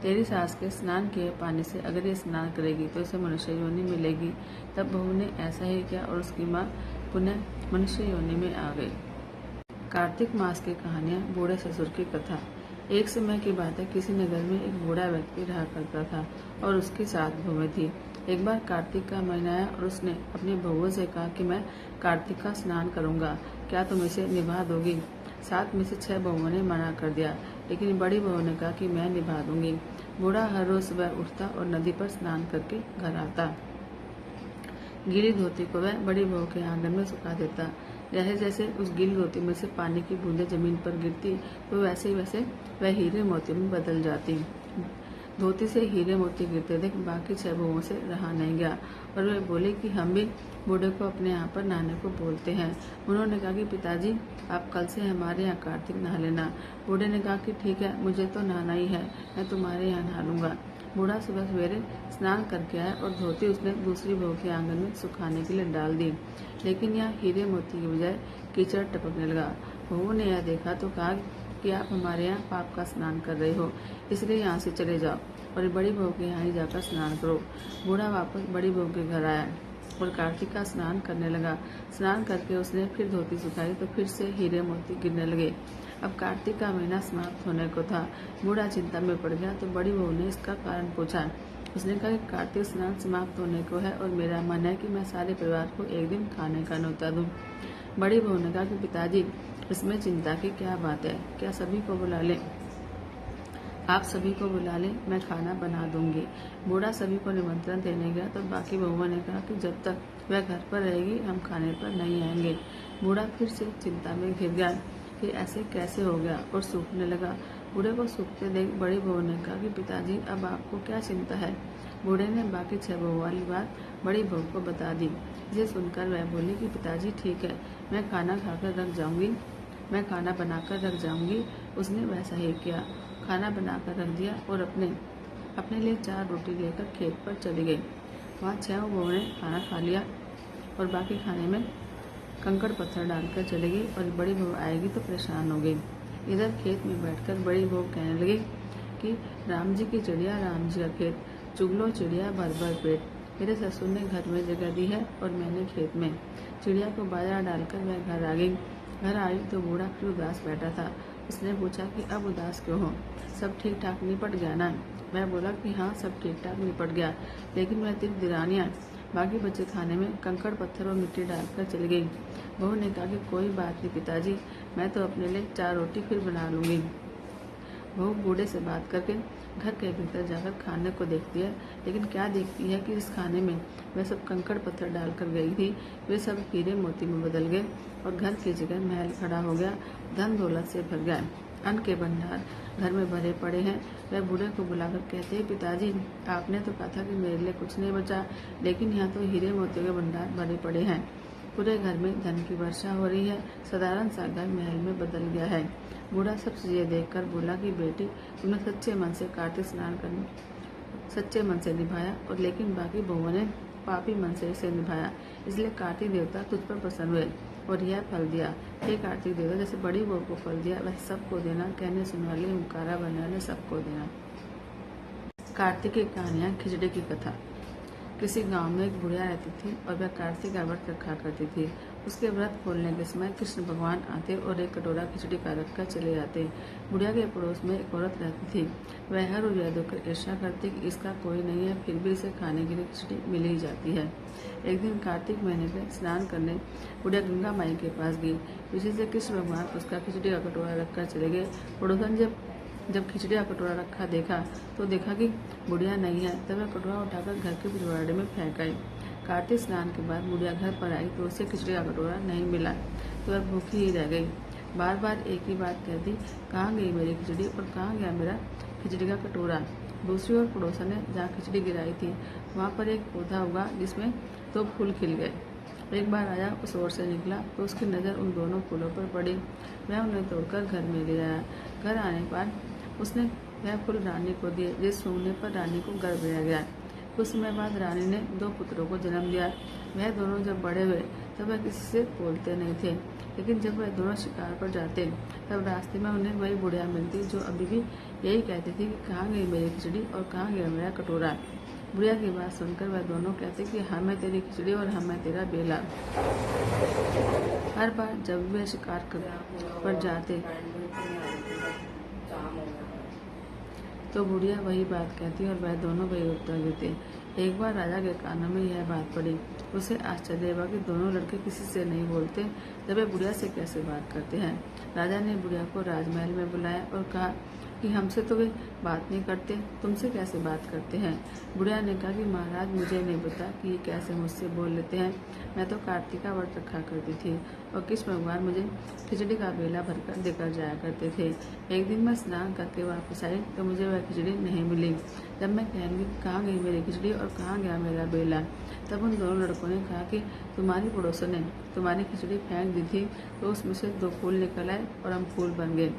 तेरी सास के स्नान किए पानी से अगर ये स्नान करेगी तो इसे मनुष्य योनि मिलेगी। तब बहू ने ऐसा ही किया और उसकी माँ पुनः मनुष्य योनि में आ गई। कार्तिक मास की कहानियाँ। बूढ़े ससुर की कथा। एक समय की बात है, किसी नगर में एक बूढ़ा व्यक्ति रहा करता था और उसकी 7 बहुएं थी। एक बार कार्तिक का महीना आया और उसने अपनी बहुओं से कहा कि मैं कार्तिक का स्नान करूंगा, क्या तुम इसे निभा दोगी? 7 में से 6 बहुओं ने मना कर दिया, लेकिन बड़ी बहू ने कहा कि मैं निभा दूंगी। बूढ़ा हर रोज सुबह उठता और नदी पर स्नान करके घर आता। गीली धोती को वह बड़ी बहू के आंगन में सुखा देता। जैसे जैसे उस गीली धोती में से पानी की बूंदें जमीन पर गिरती तो वैसे वैसे वह हीरे मोती में बदल जाती। धोती से हीरे मोती गिरते देख बाकी 6 बहुओं से रहा नहीं गया और वे बोले कि हम भी बूढ़े को अपने यहाँ पर नहाने को बोलते हैं। उन्होंने कहा कि पिताजी, आप कल से हमारे यहाँ कार्तिक नहा लेना। बूढ़े ने कहा कि ठीक है, मुझे तो नहाना ही है, मैं तुम्हारे यहाँ नहा लूंगा। बूढ़ा सुबह सवेरे स्नान करके आया और धोती उसने दूसरी बहू के आंगन में सुखाने के लिए डाल दी, लेकिन यहाँ हीरे मोती की बजाय कीचड़ टपकने लगा। बहू ने यह देखा तो कहा कि आप हमारे यहाँ पाप का स्नान कर रहे हो, इसलिए यहाँ से चले जाओ और बड़ी बहू के यहाँ ही जाकर स्नान करो। बूढ़ा वापस बड़ी बहू के घर आया और कार्तिक का स्नान करने लगा। स्नान करके उसने फिर धोती सुखाई तो फिर से हीरे मोती गिरने लगे। अब कार्तिक का महीना समाप्त होने को था। बूढ़ा चिंता में पड़ गया तो बड़ी बहू ने इसका कारण पूछा। उसने कहा कि कार्तिक स्नान समाप्त होने को है और मेरा मन है कि मैं सारे परिवार को एक दिन खाने का न्योता दूं। बड़ी बहू ने कहा कि पिताजी, इसमें चिंता की क्या बात है, क्या सभी को बुला लें? आप सभी को बुला लें, मैं खाना बना दूंगी। बूढ़ा सभी को निमंत्रण देने गया तो बाकी बहुओं ने कहा कि जब तक वह घर पर रहेगी हम खाने पर नहीं आएंगे। बूढ़ा फिर से चिंता में घिर गया कि ऐसे कैसे हो गया और सूखने लगा। बूढ़े को सूखते देख बड़ी बहू ने कहा कि पिताजी, अब आपको क्या चिंता है? बूढ़े ने बाकी 6 बहुओं वाली बात बड़ी बहू को बता दी। जिसे सुनकर वह बोली कि पिताजी ठीक है, मैं खाना खाकर रख जाऊंगी, मैं खाना बनाकर रख जाऊंगी। उसने वैसा ही किया, खाना बनाकर रख दिया और अपने लिए 4 रोटी लेकर खेत पर चली गई। वहाँ 6 बहुओं ने खाना खा लिया और बाकी खाने में कंकड़ पत्थर डालकर चली गई और बड़ी बहू आएगी तो परेशान हो गई। इधर खेत में बैठकर बड़ी बहू कहने लगी कि राम जी की चिड़िया, राम जी का खेत, चुगलो चिड़िया भर भर पेट। मेरे ससुर ने घर में जगह दी है और मैंने खेत में। चिड़िया को बाजरा डालकर वह घर आ गई। घर आई तो बूढ़ा फिर उदास बैठा था। उसने पूछा कि अब उदास क्यों हो, सब ठीक ठाक निपट गया ना? मैं बोला कि हाँ, सब ठीक ठाक निपट गया, लेकिन मैं तेरी दिरानियाँ बाकी बचे खाने में कंकड़ पत्थर और मिट्टी डालकर चली गई। बहू ने कहा कि कोई बात नहीं पिताजी, मैं तो अपने लिए 4 रोटी फिर बना लूंगी। बहू बूढ़े से बात करके घर के भीतर जाकर खाने को देखती है, लेकिन क्या देखती है कि इस खाने में वह सब कंकड़ पत्थर डालकर गई थी, वे सब हीरे मोती में बदल गए और घर की जगह महल खड़ा हो गया, धन दौलत से भर गया, अन्न के भंडार घर में भरे पड़े हैं। वह बूढ़े को बुलाकर कहते हैं, पिताजी आपने तो कहा था कि मेरे लिए कुछ नहीं बचा, लेकिन यहाँ तो हीरे मोतियों के भंडार भरे पड़े हैं। पूरे घर में धन की वर्षा हो रही है, साधारण सा घर महल में बदल गया है। बूढ़ा सब चीजें देखकर बोला कि बेटी, तुमने सच्चे मन से कार्तिक स्नान करने सच्चे मन से निभाया, और लेकिन बाकी बहुओं ने पापी मन से इसे निभाया, इसलिए कार्तिक देवता तुझ पर प्रसन्न हुए और यह फल दिया। हे कार्तिक देवता, जैसे बड़ी बहू को फल दिया वह सबको देना, कहने सुनने वाले मुकारा बनने वाले सबको देना। कार्तिक की कहानियाँ। खिचड़ी की कथा। किसी गांव में एक बुढ़िया रहती थी और वह कार्तिक का व्रत रखा करती थी। उसके व्रत खोलने के समय कृष्ण भगवान आते और एक कटोरा खिचड़ी का रखकर चले जाते। बुढ़िया के पड़ोस में एक औरत रहती थी। वह हर रोज यह देखकर ईर्ष्या करती कि इसका कोई नहीं है, फिर भी इसे खाने के लिए खिचड़ी मिल ही जाती है। एक दिन कार्तिक महीने में स्नान करने बुढ़िया गंगा माई के पास गई। पीछे से कृष्ण भगवान उसका खिचड़ी का कटोरा रखकर चले गए। पड़ोसन जब खिचड़ी का कटोरा रखा देखा तो देखा कि बुढ़िया नहीं है, तब वह कटोरा उठाकर घर के पिछवाड़े में फेंक आई। कार्तिक स्नान के बाद बुढ़िया घर पर आई तो उसे खिचड़ी का कटोरा नहीं मिला, तो वह भूखी ही रह गई। बार बार एक ही बात कहती, कहाँ गई मेरी खिचड़ी और कहाँ गया मेरा खिचड़ी का कटोरा। दूसरी ओर पड़ोसन ने जहाँ खिचड़ी गिराई थी वहाँ पर एक पौधा उगा जिसमें 2 फूल खिल गए। एक बार राजा उस ओर से निकला तो उसकी नज़र उन दोनों फूलों पर पड़ी। वह उन्हें तोड़कर घर में ले आया। घर आने पर उसने वह फूल रानी को दिए, जिस सूंघने पर रानी को गर्भ आ गया। कुछ समय बाद रानी ने 2 पुत्रों को जन्म दिया। वह दोनों जब बड़े हुए तब वह किसी से बोलते नहीं थे, लेकिन जब वह दोनों शिकार पर जाते तब रास्ते में उन्हें वही बुढ़िया मिलती जो अभी भी यही कहती थी कि कहाँ गई मेरी खिचड़ी और कहाँ गया मेरा कटोरा। बुढ़िया की बात सुनकर वह दोनों कहते कि हमें तेरी खिचड़ी और हमें तेरा बेला। हर बार जब वे शिकार पर जाते तो बुढ़िया वही बात कहती और वह दोनों वही उत्तर देते। एक बार राजा के कानों में यह बात पड़ी। उसे आश्चर्य हुआ कि दोनों लड़के किसी से नहीं बोलते, जब वे बुढ़िया से कैसे बात करते हैं। राजा ने बुढ़िया को राजमहल में बुलाया और कहा कि हमसे तो वे बात नहीं करते, तुमसे कैसे बात करते हैं। बुढ़िया ने कहा कि महाराज, मुझे नहीं पता कि ये कैसे मुझसे बोल लेते हैं। मैं तो कार्तिक का व्रत रखा करती थी और कृष्ण भगवान मुझे खिचड़ी का बेला भरकर देकर जाया करते थे। एक दिन मैं स्नान करके वापस आई तो मुझे वह खिचड़ी नहीं मिली। जब मैं कहूँगी कहाँ गई मेरी खिचड़ी और कहाँ गया मेरा बेला, तब उन दोनों लड़कों ने कहा कि तुम्हारी पड़ोसन ने तुम्हारी खिचड़ी फेंक दी थी तो उसमें से 2 फूल निकल आए और हम फूल बन गए।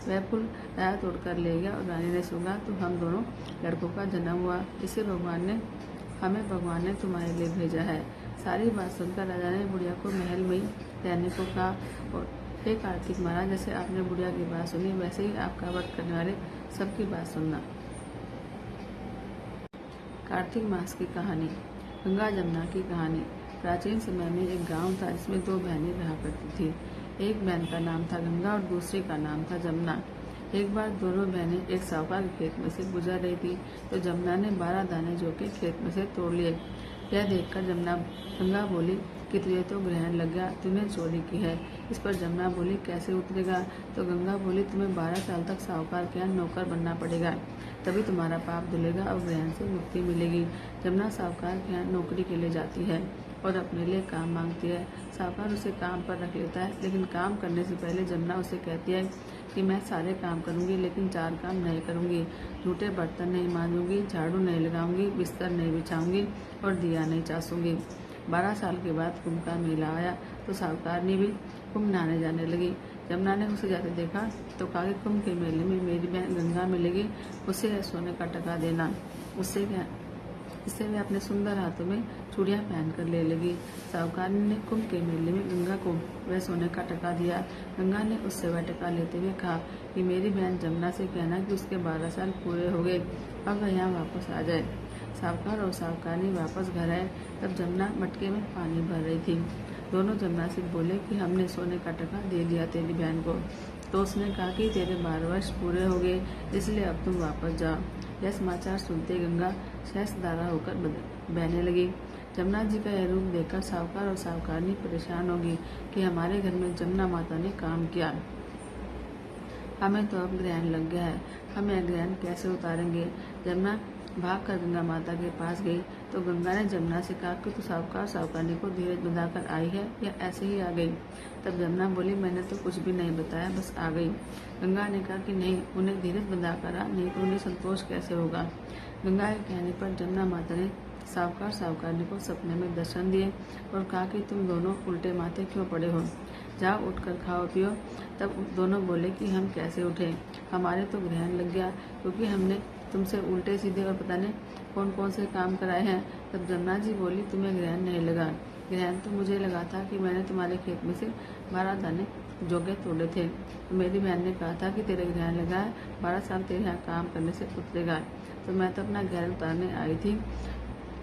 वह फूल राजा तोड़कर ले गया और रानी ने सूंघा तो हम दोनों लड़कों का जन्म हुआ। इसे भगवान ने तुम्हारे लिए भेजा है। सारी बात सुनकर राजा ने बुढ़िया को महल में ही रहने को कहा और हे कार्तिक महाराज, जैसे आपने बुढ़िया की बात सुनी वैसे ही आपका व्रत करने वाले सबकी बात सुनना। कार्तिक मास की कहानी। गंगा जमुना की कहानी। प्राचीन समय में एक गांव था जिसमें 2 बहनें रहा करती थी। एक बहन का नाम था गंगा और दूसरी का नाम था जमुना। एक बार दोनों बहनें एक साहूकार के खेत में से गुजर रही थी तो जमुना ने 12 दाने जो के खेत में से तोड़ लिए। यह देखकर गंगा बोली कि तुझे तो ग्रहण लग गया, तूने चोरी की है। इस पर जमुना बोली कैसे उतरेगा, तो गंगा बोली तुम्हें 12 साल तक साहूकार के यहाँ नौकर बनना पड़ेगा, तभी तुम्हारा पाप धुलेगा और ग्रहण से मुक्ति मिलेगी। जमुना साहूकार के यहाँ नौकरी के लिए जाती है और अपने लिए काम मांगती है। साहूकार उसे काम पर रख लेता है, लेकिन काम करने से पहले जमुना उसे कहती है कि मैं सारे काम करूंगी लेकिन 4 काम नहीं करूंगी। झूठे बर्तन नहीं मांजूंगी, झाड़ू नहीं लगाऊंगी, बिस्तर नहीं बिछाऊंगी और दिया नहीं चासूंगी। 12 साल के बाद कुंभ का मेला आया तो साहूकार ने भी कुंभ नहाने जाने लगी। जमुना ने उसे जाते देखा तो कहा कि कुंभ के मेले में मेरी बहन गंगा मिलेगी, उसे सोने का टका देना। इससे वे अपने सुंदर हाथों में चूड़ियां पहनकर ले लगी। साहूकार ने कुंभ के मेले में गंगा को वह सोने का टका दिया। गंगा ने उससे वह टका लेते हुए कहा कि मेरी बहन जमुना से कहना कि उसके 12 साल पूरे हो गए, अब वह यहाँ वापस आ जाए। साहूकार और साहूकारनी वापस घर आए तब जमुना मटके में पानी भर रही थी। दोनों जमुना से बोले कि हमने सोने का टका दे दिया तेरी बहन को, तो उसने कहा कि तेरे 12 वर्ष पूरे हो गए, इसलिए अब तुम वापस जाओ। यह समाचार सुनते गंगा सहस्त्रधारा होकर बहने लगी। जमुना जी का यह रूप देखकर साहूकार और साहूकारनी परेशान होगी कि हमारे घर में जमुना माता ने काम किया, हमें तो अब ग्रहण लग गया है, हम यह ग्रहण कैसे उतारेंगे। जमुना भागकर गंगा माता के पास गई तो गंगा ने जमुना से कहा कि तू साहूकार साहूकारनी को धीरज बंधाकर आई है या ऐसे ही आ गई। तब जमुना बोली, मैंने तो कुछ भी नहीं बताया, बस आ गई। गंगा ने कहा कि नहीं, उन्हें धीरज बंधाकर आ, नहीं तो उन्हें संतोष कैसे होगा। गंगा के कहने पर जमुना माता ने साहूकार साहूकारनी को सपने में दर्शन दिए और कहा कि तुम दोनों उल्टे माथे क्यों पड़े हो, जाओ उठकर खाओ पियो। तब दोनों बोले कि हम कैसे उठे, हमारे तो ग्रहण लग गया, क्योंकि हमने तुमसे उल्टे सीधे और पता नहीं कौन कौन से काम कराए हैं। तब जमुना जी बोली, तुम्हें ग्रहण नहीं लगा, ग्रहण तो मुझे लगा था कि मैंने तुम्हारे खेत में से 12 दाने जोगे तोड़े थे, तो मेरी बहन ने कहा था कि तेरे ग्रहण लगा है, 12 साल तेरे यहाँ काम करने से उतरेगा। तो मैं तो अपना ग्रहण उतारने आई थी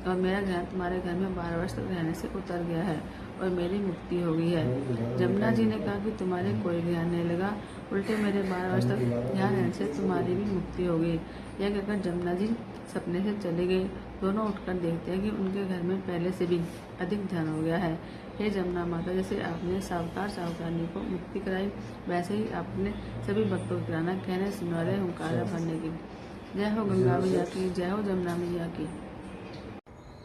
और मेरा ग्रहण तुम्हारे घर में 12 वर्ष तक रहने से उतर गया है और मेरी मुक्ति हो गई है। जमुना जी ने कहा कि तुम्हारे कोई ग्रहण नहीं लगा, उल्टे मेरे 12 वर्ष तक यहाँ रहने से तुम्हारी भी मुक्ति हो गई। यह कहकर जमुना जी सपने से चली गई। दोनों उठकर देखते हैं कि उनके घर में पहले से भी अधिक धन हो गया है। हे जमुना माता, जैसे आपने साहूकार साहूकारनी को मुक्ति कराई, वैसे ही आपने सभी भक्तों को कराना, कहने सुनने वाले हुंकारा भरने की। जय हो गंगा मैया की, जय हो जमुना मैया की।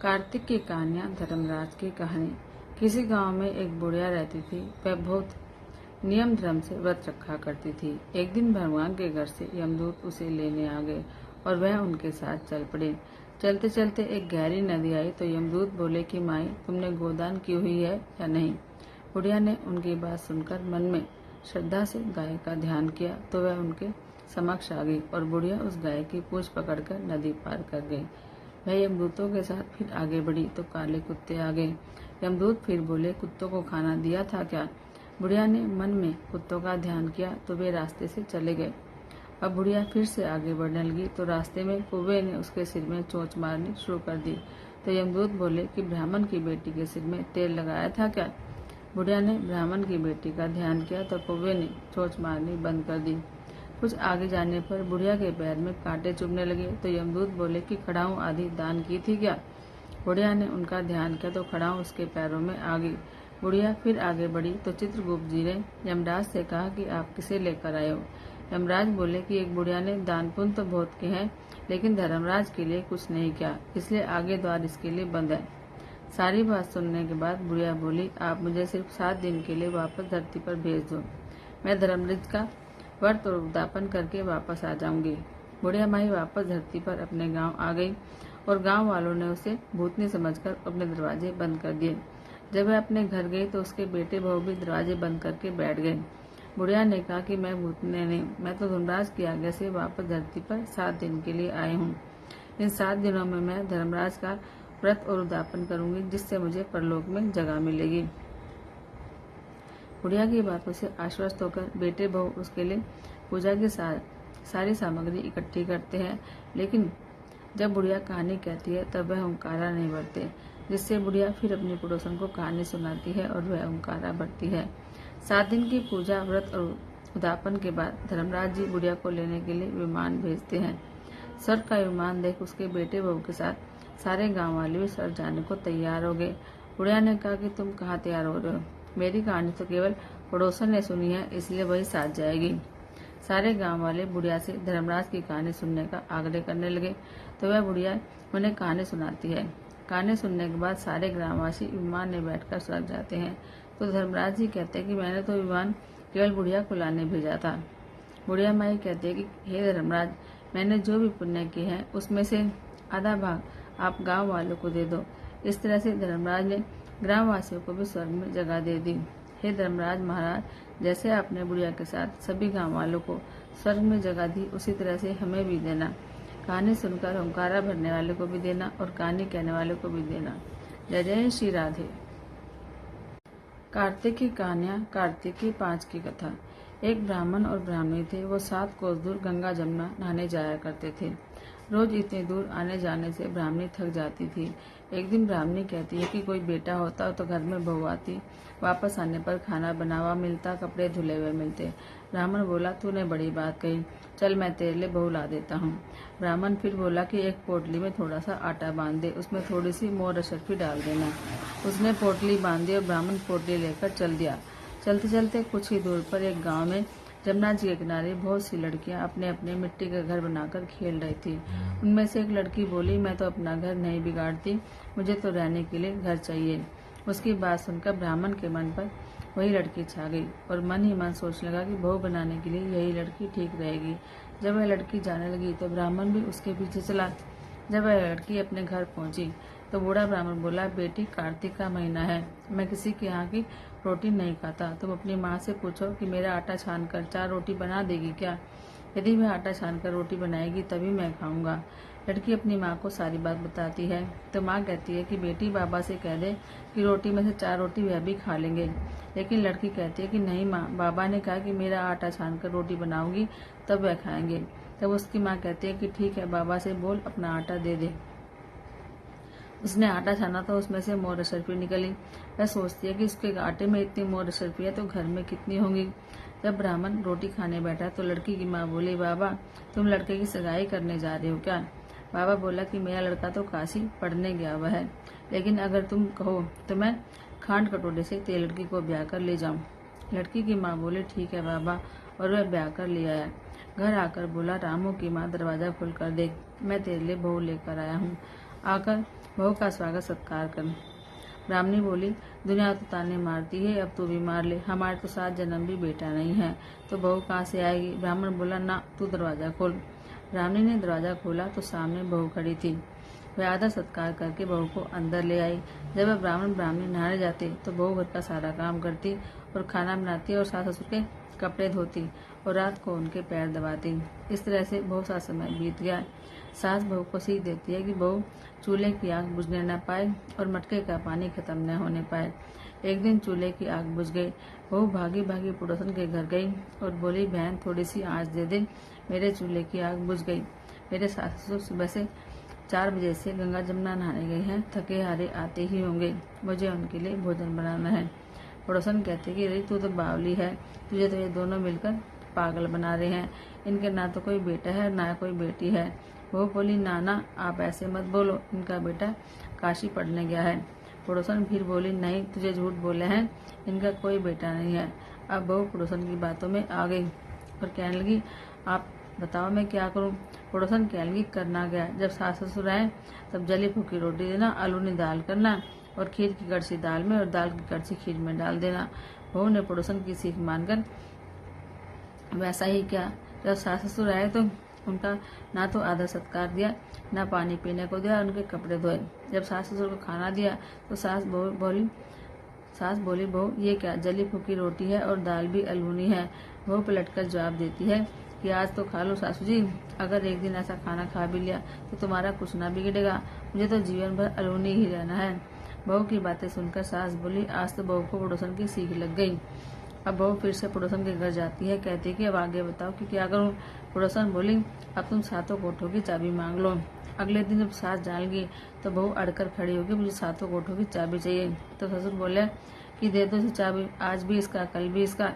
कार्तिक की कहानियाँ। धर्मराज की कहानी। किसी गांव में एक बुढ़िया रहती थी। वह बहुत नियम धर्म से व्रत रखा करती थी। एक दिन भगवान के घर से यमदूत उसे लेने आ गए और वह उनके साथ चल पड़े। चलते चलते एक गहरी नदी आई तो यमदूत बोले कि माई, तुमने गोदान की हुई है या नहीं। बुढ़िया ने उनकी बात सुनकर मन में श्रद्धा से गाय का ध्यान किया तो वह उनके समक्ष आ गई और बुढ़िया उस गाय की पूंछ पकड़कर नदी पार कर गई। वह यमदूतों के साथ फिर आगे बढ़ी तो काले कुत्ते आ गए। यमदूत फिर बोले, कुत्तों को खाना दिया था क्या। बुढ़िया ने मन में कुत्तों का ध्यान किया तो वे रास्ते से चले गए। अब बुढ़िया फिर से आगे बढ़ने लगी तो रास्ते में कौवे ने उसके सिर में चोंच मारनी शुरू कर दी। तो यमदूत बोले कि ब्राह्मण की बेटी के सिर में तेल लगाया था क्या। बुढ़िया ने ब्राह्मण की बेटी का ध्यान किया तो कौवे ने चोंच मारनी बंद कर दी। कुछ आगे जाने पर बुढ़िया के पैर में कांटे चुभने लगे तो यमदूत बोले कि खड़ाऊं आदि दान की थी क्या। बुढ़िया ने उनका ध्यान किया तो खड़ाऊं उसके पैरों में आ गई। बुढ़िया फिर आगे बढ़ी तो चित्रगुप्त जी ने यमराज से कहा कि आप किसे लेकर आए हो। यमराज बोले कि एक बुढ़िया ने दान पुण्य तो बहुत किए हैं, लेकिन धर्मराज के लिए कुछ नहीं किया, इसलिए आगे द्वार इसके लिए बंद है। सारी बात सुनने के बाद बुढ़िया बोली, आप मुझे सिर्फ 7 दिन के लिए वापस धरती पर भेज दो, मैं धर्मराज का व्रत और उद्यापन करके वापस आ जाऊंगी। बुढ़िया माई वापस धरती पर अपने गांव आ गई और गांव वालों ने उसे भूतनी समझकर अपने दरवाजे बंद कर दिए। जब वह अपने घर गई तो उसके बेटे बहू भी दरवाजे बंद करके बैठ गए। बुढ़िया ने कहा कि मैं भूतनी नहीं, मैं तो धर्मराज की आज्ञा से वापस धरती पर 7 दिन के लिए आई हूँ। इन 7 दिनों में मैं धर्मराज का व्रत और उद्यापन करूंगी, जिससे मुझे परलोक में जगह मिलेगी। बुढ़िया की बातों से आश्वस्त होकर बेटे बहू उसके लिए पूजा की सारी सामग्री इकट्ठी करते हैं, लेकिन जब बुढ़िया कहानी कहती है तब वह हुंकारा नहीं भरते, जिससे बुढ़िया फिर अपनी पड़ोसन को कहानी सुनाती है और वह हुंकारा भरती है। 7 दिन की पूजा व्रत और उद्यापन के बाद धर्मराज जी बुढ़िया को लेने के लिए विमान भेजते हैं। स्वर्ग का विमान देख उसके बेटे बहू के साथ सारे गांव वाले भी स्वर्ग जाने को तैयार हो गए। बुढ़िया ने कहा कि तुम कहाँ तैयार हो रहे हो, मेरी कहानी तो केवल पड़ोसन ने सुनी है, इसलिए वही साथ जाएगी। सारे गांव वाले बुढ़िया से धर्मराज की कहानी सुनने का आग्रह करने लगे तो वह बुढ़िया उन्हें कहानी सुनाती है। कहानी सुनने के बाद सारे ग्रामवासी विमान में बैठकर स्वर्ग जाते हैं। तो धर्मराज जी कहते हैं कि मैंने तो विमान केवल बुढ़िया को लाने भेजा था। बुढ़िया माई कहती है कि हे धर्मराज, मैंने जो भी पुण्य किए हैं उसमें से आधा भाग आप गांव वालों को दे दो। इस तरह से धर्मराज ने ग्रामवासियों को भी स्वर्ग में जगह दे दी। हे धर्मराज महाराज, जैसे आपने बुढ़िया के साथ सभी गांव वालों को स्वर्ग में जगह दी, उसी तरह से हमें भी देना। कहानी सुनकर हुंकारा भरने वाले को भी देना और कहानी कहने वाले को भी देना। जय जय श्री राधे। कार्तिक की कहानियाँ। कार्तिक की 5 की कथा। एक ब्राह्मण और ब्राह्मणी थे। वो 7 कोस दूर गंगा जमुना नहाने जाया करते थे। रोज इतनी दूर आने जाने से ब्राह्मणी थक जाती थी। एक दिन ब्राह्मणी कहती है कि कोई बेटा होता तो घर में बहू आती, वापस आने पर खाना बना हुआ मिलता, कपड़े धुले हुए मिलते। ब्राह्मण बोला, तूने बड़ी बात कही, चल मैं तेरे लिए बहू ला देता हूँ। ब्राह्मण फिर बोला कि एक पोटली में थोड़ा सा आटा बांध दे, उसमें थोड़ी सी मोर अशरफी डाल देना। उसने पोटली बांधी और ब्राह्मण पोटली लेकर चल दिया। चलते चलते कुछ ही दूर पर एक गाँव में जमुना जी के किनारे बहुत सी लड़कियां अपने अपने मिट्टी का घर बनाकर खेल रही थी। उनमें से एक लड़की बोली, मैं तो अपना घर नहीं बिगाड़ती, मुझे तो रहने के लिए घर चाहिए। उसकी बात सुनकर ब्राह्मण के मन पर वही लड़की छा गई और मन ही मन सोचने लगा कि बहू बनाने के लिए यही लड़की ठीक रहेगी। जब वह लड़की जाने लगी तो ब्राह्मण भी उसके पीछे चला। जब वह लड़की अपने घर पहुंची तो बूढ़ा ब्राह्मण बोला, बेटी कार्तिक का महीना है, मैं किसी के यहाँ की रोटी नहीं खाता। तुम अपनी माँ से पूछो कि मेरा आटा छानकर 4 रोटी बना देगी क्या? यदि वह आटा छानकर रोटी बनाएगी तभी मैं खाऊंगा। लड़की अपनी माँ को सारी बात बताती है तो माँ कहती है कि बेटी बाबा से कह दे कि रोटी में से 4 रोटी वह भी खा लेंगे। लेकिन लड़की कहती है कि नहीं माँ, बाबा ने कहा कि मेरा आटा छानकर रोटी बनाऊंगी तब वह खाएंगे। तब उसकी माँ कहती है कि ठीक है, बाबा से बोल अपना आटा दे दे। उसने आटा छाना तो उसमें से मोर अशरफी निकली। वह सोचती है कि उसके आटे में इतनी मोर अशरफी है तो घर में कितनी होंगी। जब ब्राह्मण रोटी खाने बैठा तो लड़की की माँ बोली, बाबा तुम लड़के की सगाई करने जा रहे हो क्या? बाबा बोला कि मेरा लड़का तो काशी पढ़ने गया हुआ है, लेकिन अगर तुम कहो तो मैं खांड कटोरे से तेरे लड़की को ब्याह कर ले जाऊं। लड़की की माँ बोली, ठीक है बाबा, और वह ब्याह कर ले आया। घर आकर बोला, रामू की माँ दरवाजा खोल कर देख, मैं तेरे लिए बहू लेकर आया हूँ, आकर बहू का स्वागत सत्कार कर। ब्राह्मणी बोली, दुनिया तो ताने मारती है, अब तू भी मार ले, हमारे तो 7 जन्म भी बेटा नहीं है तो बहू कहाँ से आएगी? ब्राह्मण बोला, ना तू दरवाजा खोल। ब्राह्मणी ने दरवाजा खोला तो सामने बहू खड़ी थी। वह आदर सत्कार करके बहू को अंदर ले आई। जब वह ब्राह्मण ब्राह्मणी नहाने जाते तो बहू घर का सारा काम करती और खाना बनाती और सास ससुर के कपड़े धोती और रात को उनके पैर दबाती। इस तरह से बहुत सा समय बीत गया। सास बहू को सीख देती है कि बहू चूल्हे की आग बुझने न पाए और मटके का पानी खत्म न होने पाए। एक दिन चूल्हे की आग बुझ गई। बहू भागी भागी पड़ोसन के घर गई और बोली, बहन थोड़ी सी आँच दे दे, मेरे चूल्हे की आग बुझ गई। मेरे सास ससुर सुबह से 4 बजे से गंगा जमुना नहाने गए हैं, थके हारे आते ही होंगे, मुझे उनके लिए भोजन बनाना है। पड़ोसन कहते कि अरे तू तो बावली है, तुझे तो ये दोनों मिलकर पागल बना रहे हैं, इनके ना तो कोई बेटा है ना कोई बेटी है। वो बोली, नाना आप ऐसे मत बोलो, इनका बेटा काशी पढ़ने गया है। पड़ोसन फिर बोली, नहीं तुझे झूठ बोले हैं, इनका कोई बेटा नहीं है। अब बहू पड़ोसन की बातों में आ गई और कहने लगी, आप बताओ मैं क्या करूं? पड़ोसन कहने लगी, करना गया, जब सास ससुर आए तब जली फूकी रोटी देना, आलूनी दाल करना और खीर की कड़छी दाल में और दाल की कड़छी खीर में डाल देना। बहू ने पड़ोसन की सीख मानकर वैसा ही किया। जब सास ससुर आए तो उनका ना तो आदर सत्कार दिया, ना पानी पीने को दिया, उनके कपड़े धोए। जब सास ससुर को खाना दिया तो सास बोली, बहू ये क्या, जली फूकी रोटी है और दाल भी अलूनी है। बहू पलटकर जवाब देती है कि आज तो खा लो सासू जी, अगर एक दिन ऐसा खाना खा भी लिया तो तुम्हारा कुछ ना बिगड़ेगा, मुझे तो जीवन भर अलूनी ही रहना है। बहू की बातें सुनकर सास बोली, आज तो बहू को पड़ोसन की सीख लग गई। अब बहू फिर से पड़ोसन के घर जाती है, कहती है कि अब आगे बताओ कि क्या करूं? पड़ोसन बोली, अब तुम 7 कोठों की चाबी मांग लो। अगले दिन जब सास जानेगी तो बहू अड़कर खड़ी होगी, मुझे 7 कोठों की चाबी चाहिए। तो ससुर बोले कि दे दो इसे चाबी, आज भी इसका कल भी इसका,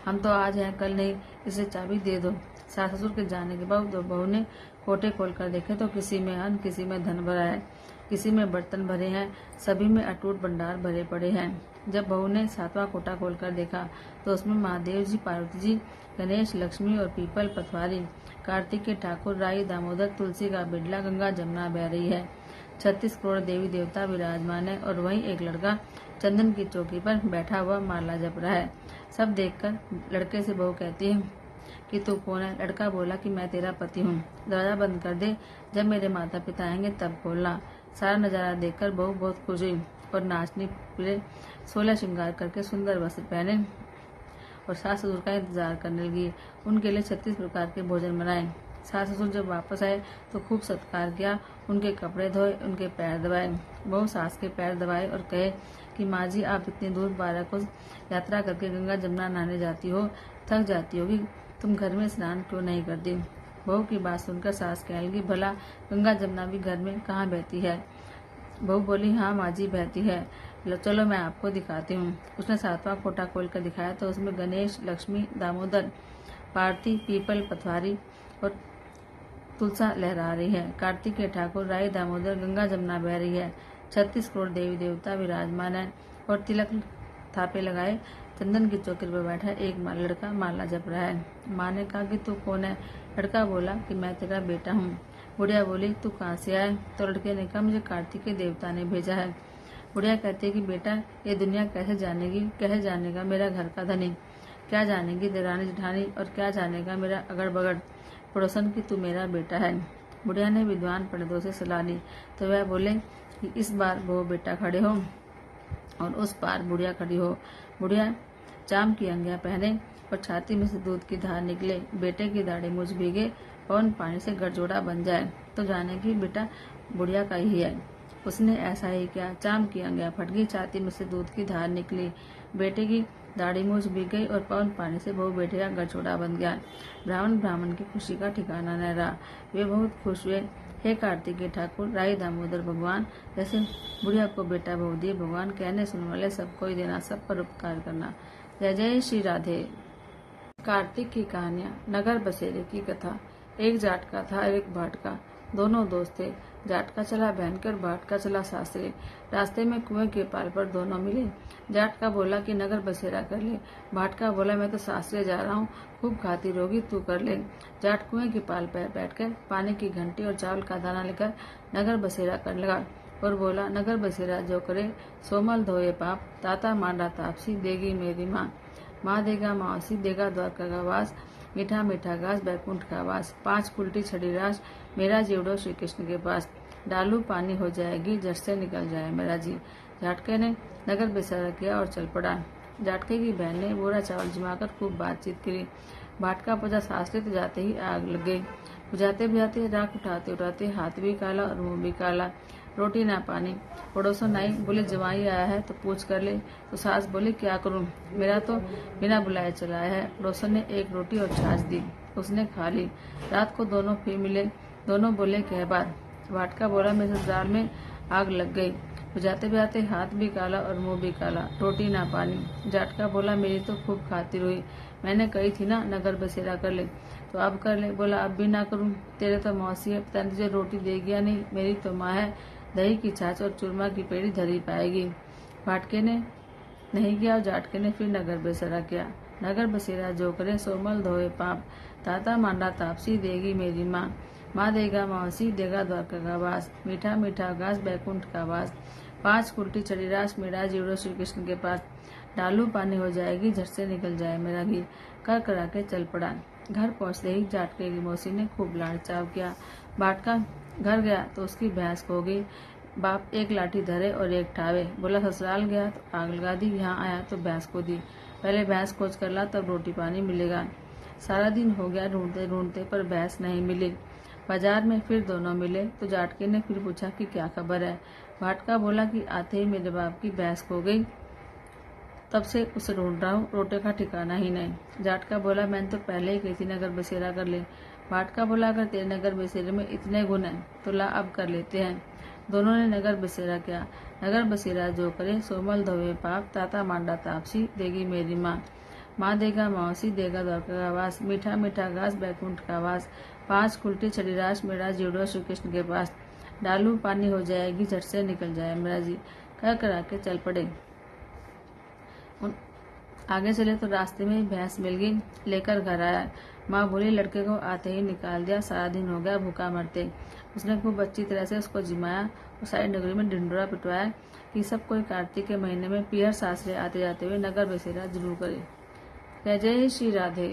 हम तो आज हैं कल नहीं, इसे चाबी दे दो। सास ससुर के जाने के बाद बहू ने कोठे खोल कर देखे तो किसी में अन्न, किसी में धन भरा है, किसी में बर्तन भरे हैं, सभी में अटूट भंडार भरे पड़े हैं। जब बहू ने 7वां कोठा खोलकर देखा तो उसमें महादेव जी, पार्वती जी, गणेश, लक्ष्मी और पीपल, पथवारी, कार्तिक के ठाकुर, राई, दामोदर, तुलसी का बिडला, गंगा जमुना बह रही है, 36 करोड़ देवी देवता विराजमान है और वहीं एक लड़का चंदन की चौकी पर बैठा हुआ माला जप रहा है। सब देखकर लड़के से बहू कहती है कि तू कौन है? लड़का बोला कि मैं तेरा पति हूँ, दरवाजा बंद कर दे, जब मेरे माता पिता आएंगे तब खोलना। सारा नजारा देखकर बहू बहुत खुश हुई और नाचनी फिरे, 16 श्रृंगार करके सुंदर वस्त्र पहने और सास ससुर का इंतजार करने लगी। उनके लिए 36 प्रकार के भोजन बनाए। सास ससुर जब वापस आए तो खूब सत्कार किया, उनके कपड़े धोए, उनके पैर दबाए। बहू सास के पैर दबाए और कहे कि माँ जी आप इतनी दूर 12 कोस यात्रा करके गंगा जमुना नहाने जाती हो, थक जाती होगी, तुम घर में स्नान क्यों नहीं करती? बहू की बात सुनकर सास कहने लगी, भला गंगा जमुना भी घर में कहाँ बहती है? बहू बोली, हाँ माँ जी बहती है, चलो मैं आपको दिखाती हूँ। उसने 7वां कोटा खोल कर दिखाया तो उसमें गणेश, लक्ष्मी, दामोदर, पार्थी, पीपल, पथवारी और तुलसा लहरा रही है। कार्तिकेय ठाकुर, राई, दामोदर, गंगा जमुना बह रही है। 36 करोड़ देवी देवता विराजमान है और तिलक थापे लगाए चंदन की चौकी पर बैठा एक लड़का माला जप रहा है। माँ ने कहा कि तू कौन है? लड़का बोला कि मैं तेरा बेटा हूँ। बुढ़िया बोली, तू कहाँ से आया? तो लड़के ने कहा, मुझे कार्तिकेय देवता ने भेजा है। बुढ़िया कहती है कि बेटा ये दुनिया कैसे जानेगी, कहे जानेगा मेरा घर का धनी, क्या जानेगी देरानी जेठानी, और क्या जानेगा मेरा अगड़ बगड़ पड़ोसन की तू मेरा बेटा है। बुढ़िया ने विद्वान पंडितों से सलाह ली तो वह बोले कि इस बार वो बेटा खड़े हो और उस पार बुढ़िया खड़ी हो। बुढ़िया चाम की अंगियां पहने और छाती में से दूध की धार निकले, बेटे की दाढ़ी मुझ भीगे, पवन पानी से गठजोड़ा बन जाए तो जाने की बेटा बुढ़िया का ही है। उसने ऐसा ही किया। चाम की अंगियां फट गई, छाती में से दूध की धार निकली, बेटे की दाढ़ी मूछ भीग गई और पवन पानी से बहू बेटे का गठजोड़ा बन गया। ब्राह्मण की खुशी का ठिकाना न रहा। वे बहुत खुश हुए। हे कार्तिकेय ठाकुर, राई, दामोदर भगवान, जैसे बुढ़िया को बेटा बहू दिए भगवान, कहने सुनने वाले सबको ही देना, सब पर उपकार करना। जय जय श्री राधे। कार्तिक की कहानियां, नगर बसेरे की कथा। एक जाट का था और एक भाट का, दोनों दोस्त थे। जाट का चला बहन के और भाट का चला सासरे। रास्ते में कुएं के पाल पर दोनों मिले। जाट का बोला कि नगर बसेरा कर ले। भाट का बोला, मैं तो सासरे जा रहा हूँ, खूब खाती रहोगी, तू कर ले। जाट कुएं के पाल पर बैठकर पानी की घंटी और चावल का दाना लेकर नगर बसेरा करने लगा और बोला, नगर बसेरा जो करे सोमल धोए पाप, ताता मांडा तापसी देगी मेरी माँ। माँ देगा मावसी, देगा द्वारका का वास, मीठा मीठा घास बैकुंठ का वास। 5 कुल्टी छड़ी रास, मेरा जीवड़ो श्री कृष्ण के पास। डालू पानी हो जाएगी, जट से निकल जाए मेरा जी। जाटके ने नगर बसेरा किया और चल पड़ा। जाटके की बहन ने बोरा चावल जमाकर खूब बातचीत करी। भाटका पहुंचा सासरे तो जाते ही आग लग गई। बुझाते बुझाते राख उठाते उठाते हाथ भी काला और मुंह भी काला। रोटी ना पानी। पड़ोसन आई, बोले जवाई आया है तो पूछ कर ले। तो सास बोली, क्या करूं, मेरा तो बिना बुलाए चला है। पड़ोसन ने एक रोटी और छाछ दी, उसने खा ली। रात को दोनों फिर मिले। दोनों बोले, कह बात। भाटका बोला, मेरे ससुराल में आग लग गई, बुझाते बुझाते हाथ भी काला और मुंह भी काला, रोटी ना पानी। जाटका बोला, मेरी तो खूब खातिर हुई, मैंने कही थी ना नगर बसेरा कर ले, तो अब कर ले। बोला, अब भी ना करूं, तेरे तो मौसी है, पता नहीं तुझे रोटी देगी या नहीं, मेरी तो माँ है, दही की छाछ और चूरमा की पेड़ी धरी पाएगी। भाटके ने नहीं किया और जाटके ने फिर नगर बसेरा किया। नगर बसेरा जो करे सोमल धोए पाप, ताता मांडा तापसी देगी मेरी माँ। माँ देगा मौसी, देगा द्वारका का वास, मीठा मीठा घास बैकुंठ का वास। 5 कुल्टी छड़ी रास, मेरा जीवड़ो श्री कृष्ण के पास। डालू पानी हो जाएगी, झट से निकल जाए मेरा घी। कर करा के चल पड़ा। घर पहुंचते ही जाटके की मौसी ने खूब लाड़ चाव किया। भाटका घर गया तो उसकी भैंस खो गई। बाप एक लाठी धरे और एक ठावे। बोला, ससुराल गया तो आग लगा दी, यहाँ आया तो भैंस खो दी। पहले भैंस खोज कर ला, तब रोटी पानी मिलेगा। सारा दिन हो गया ढूंढते ढूंढते, पर भैंस नहीं मिली। बाजार में फिर दोनों मिले तो जाटके ने फिर पूछा कि क्या खबर है। भाटका बोला कि आते ही मेरे बाप की भैंस खो गई, तब से उसे ढूंढ रहा हूँ, रोटे का ठिकाना ही नहीं। जाटका बोला, मैंने तो पहले ही कही थी नगर बसेरा कर ले। भाटका बोला, अगर तेरे नगर बसेरे में इतने गुण हैं तो ला अब कर लेते हैं। दोनों ने नगर बसेरा किया। नगर बसेरा जो करे सोमल धोवे पाप, ताता मांडा तापसी देगी मेरी माँ। माँ देगा मौसी, देगा द्वारका का वास, मीठा मीठा घास बैकुंठ का वास। 5 कुल्टी छड़ी रास, मेरा जीवड़ो श्री कृष्ण के पास। डालू पानी हो जाएगी, झट से निकल जाए मेरा जी। कह करा के चल पड़े। आगे चले तो रास्ते में भैंस मिल गई, लेकर घर आया। माँ बोली, लड़के को आते ही निकाल दिया, सारा दिन हो गया भूखा मरते। उसने खूब अच्छी तरह से उसको जिमाया और सारी नगरी में ढिंडोरा पिटवाया कि सब कोई कार्तिक के महीने में पीहर सासरे आते जाते हुए नगर बसेरा जरूर करे। जय जय श्री राधे।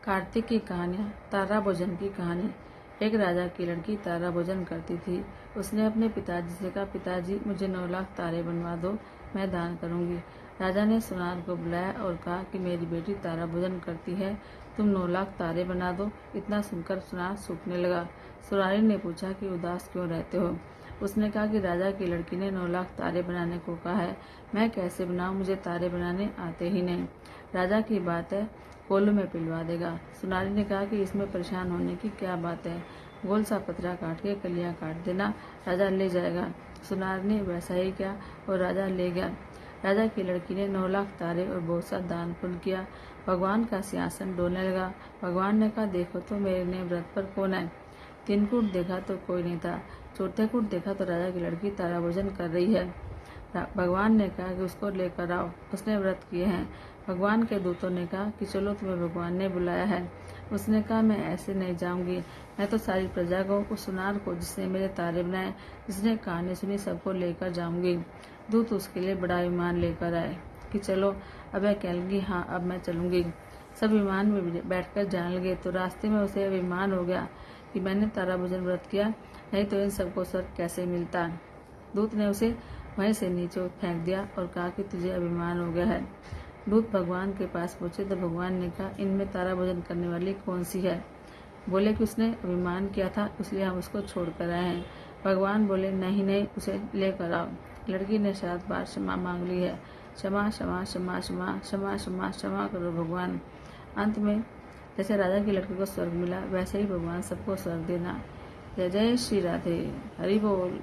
कार्तिक की कहानियाँ, तारा भोजन की कहानी। एक राजा की लड़की तारा भोजन करती थी। उसने अपने पिताजी से कहा, पिताजी मुझे 9 लाख तारे बनवा दो, मैं दान करूंगी। राजा ने सुनार को बुलाया और कहा कि मेरी बेटी तारा भोजन करती है, तुम 9 लाख तारे बना दो। इतना सुनकर सुनार सूखने लगा। सुनारी ने पूछा कि उदास क्यों रहते हो। उसने कहा कि राजा की लड़की ने 9 लाख तारे बनाने को कहा है, मैं कैसे बनाऊं, मुझे तारे बनाने आते ही नहीं। राजा की बात है, कोल्हू में पिलवा देगा। सुनारी ने कहा कि इसमें परेशान होने की क्या बात है, गोल सा पतरा काट के कलियां काट देना, राजा ले जाएगा। सुनार ने वैसा ही किया और राजा ले गया। राजा की लड़की ने 9 लाख तारे और बहुत सा दान पुण्य किया। भगवान का सिंहासन डोलने लगा। भगवान ने कहा, देखो तो मेरे नए व्रत पर कौन है। 3 कूट देखा तो कोई नहीं था। 4थे कूट देखा तो राजा की लड़की तारा भोजन कर रही है। भगवान ने कहा कि उसको लेकर आओ, उसने व्रत किए हैं। भगवान के दूतों ने कहा कि चलो, तुम्हें भगवान ने बुलाया है। उसने कहा, मैं ऐसे नहीं जाऊंगी, मैं तो सारी प्रजा को, उस सुनार को जिसने मेरे तारे बनाए, जिसने कहानी सुनी, सबको लेकर जाऊंगी। दूत उसके लिए बड़ा विमान लेकर आए कि चलो। अब वह कह लगी, हाँ अब मैं चलूंगी। सब विमान में बैठकर जाने लगे तो रास्ते में उसे अभिमान हो गया कि मैंने तारा भोजन व्रत किया, नहीं तो इन सबको स्वर्ग कैसे मिलता। दूत ने उसे वहीं से नीचे फेंक दिया और कहा कि तुझे अभिमान हो गया है। दूत भगवान के पास पहुंचे तो भगवान ने कहा, इनमें तारा भोजन करने वाली कौन सी है। बोले कि उसने अभिमान किया था, इसलिए हम उसको छोड़ कर आए हैं। भगवान बोले, नहीं नहीं, उसे लेकर आओ। लड़की ने 7 बार क्षमा मांग ली है। क्षमा क्षमा क्षमा क्षमा क्षमा क्षमा क्षमा करो भगवान। अंत में जैसे राजा की लड़की को स्वर्ग मिला, वैसे ही भगवान सबको स्वर्ग देना। जय जय श्री राधे, हरि बोल।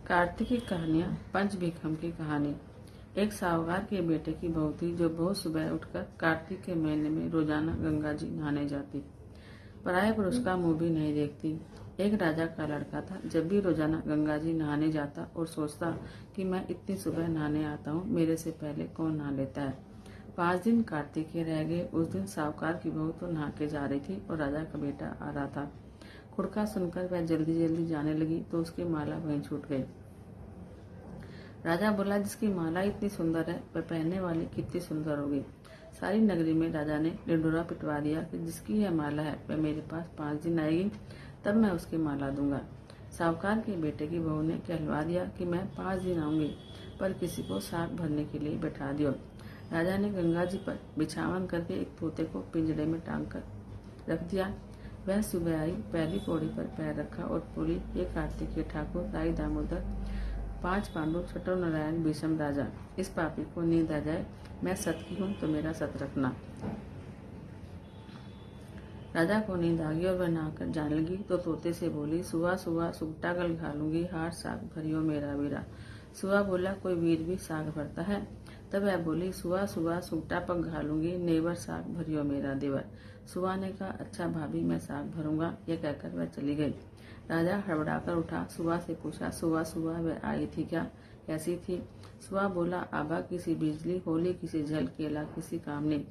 कार्तिक की कहानियाँ। पंचभिखम की कहानी। एक साहूकार के बेटे की बहू थी जो बहुत सुबह उठकर कार्तिक के महीने में रोजाना गंगा जी नहाने जाती, पराये पुरुष का मुंह भी नहीं देखती। एक राजा का लड़का था, जब भी रोजाना गंगा जी नहाने जाता और सोचता कि मैं इतनी सुबह नहाने आता हूँ, मेरे से पहले कौन नहा लेता है। 5 दिन कार्तिक के रह गए। उस दिन साहूकार की बहू तो नहा के जा रही थी और राजा का बेटा आ रहा था। खुड़का सुनकर वह जल्दी जल्दी जाने लगी तो उसकी माला वहीं छूट गई। राजा बोला, जिसकी माला इतनी सुंदर है, वह पहनने वाली कितनी सुंदर होगी। सारी नगरी में राजा ने ढिंढोरा पिटवा दिया कि जिसकी यह माला है, वह मेरे पास 5 दिन आएगी, तब मैं उसकी माला दूंगा। साहूकार के बेटे की बहू ने कहलवा दिया कि मैं 5 दिन आऊंगी, पर किसी को साग भरने के लिए बैठा दियो। राजा ने गंगा जी पर बिछावन करके एक तोते को पिंजड़े में टांग कर रख दिया। वह सुबह आई, पहली पौड़ी पर पैर रखा और बोली, ये कार्तिक के ठाकुर, राई दामोदर, 5 पांडु, छठो नारायण, भीषम राजा, इस पापी को नींद आ जाए, मैं सत की हूँ तो मेरा सत रखना। राजा को नींद आ गई और वह नहाकर जाने लगी तो तोते से बोली, सुबह सुबह सुगटा गल घालूंगी, हार साग भरियो मेरा वीरा। सुबह बोला, कोई वीर भी साग भरता है। तब वह बोली, सुबह सुबह सुगटा पग घालूंगी, नेवर साग भरियो मेरा देवर। सुबह ने कहा, अच्छा भाभी, मैं साग भरूंगा। यह कहकर वह चली गई। राजा हड़बड़ाकर उठा, सुबह से पूछा, सुबह सुबह वह आई थी क्या, कैसी थी। सुबह बोला, आबा किसी बिजली, होली किसी जल, केला किसी कामनी,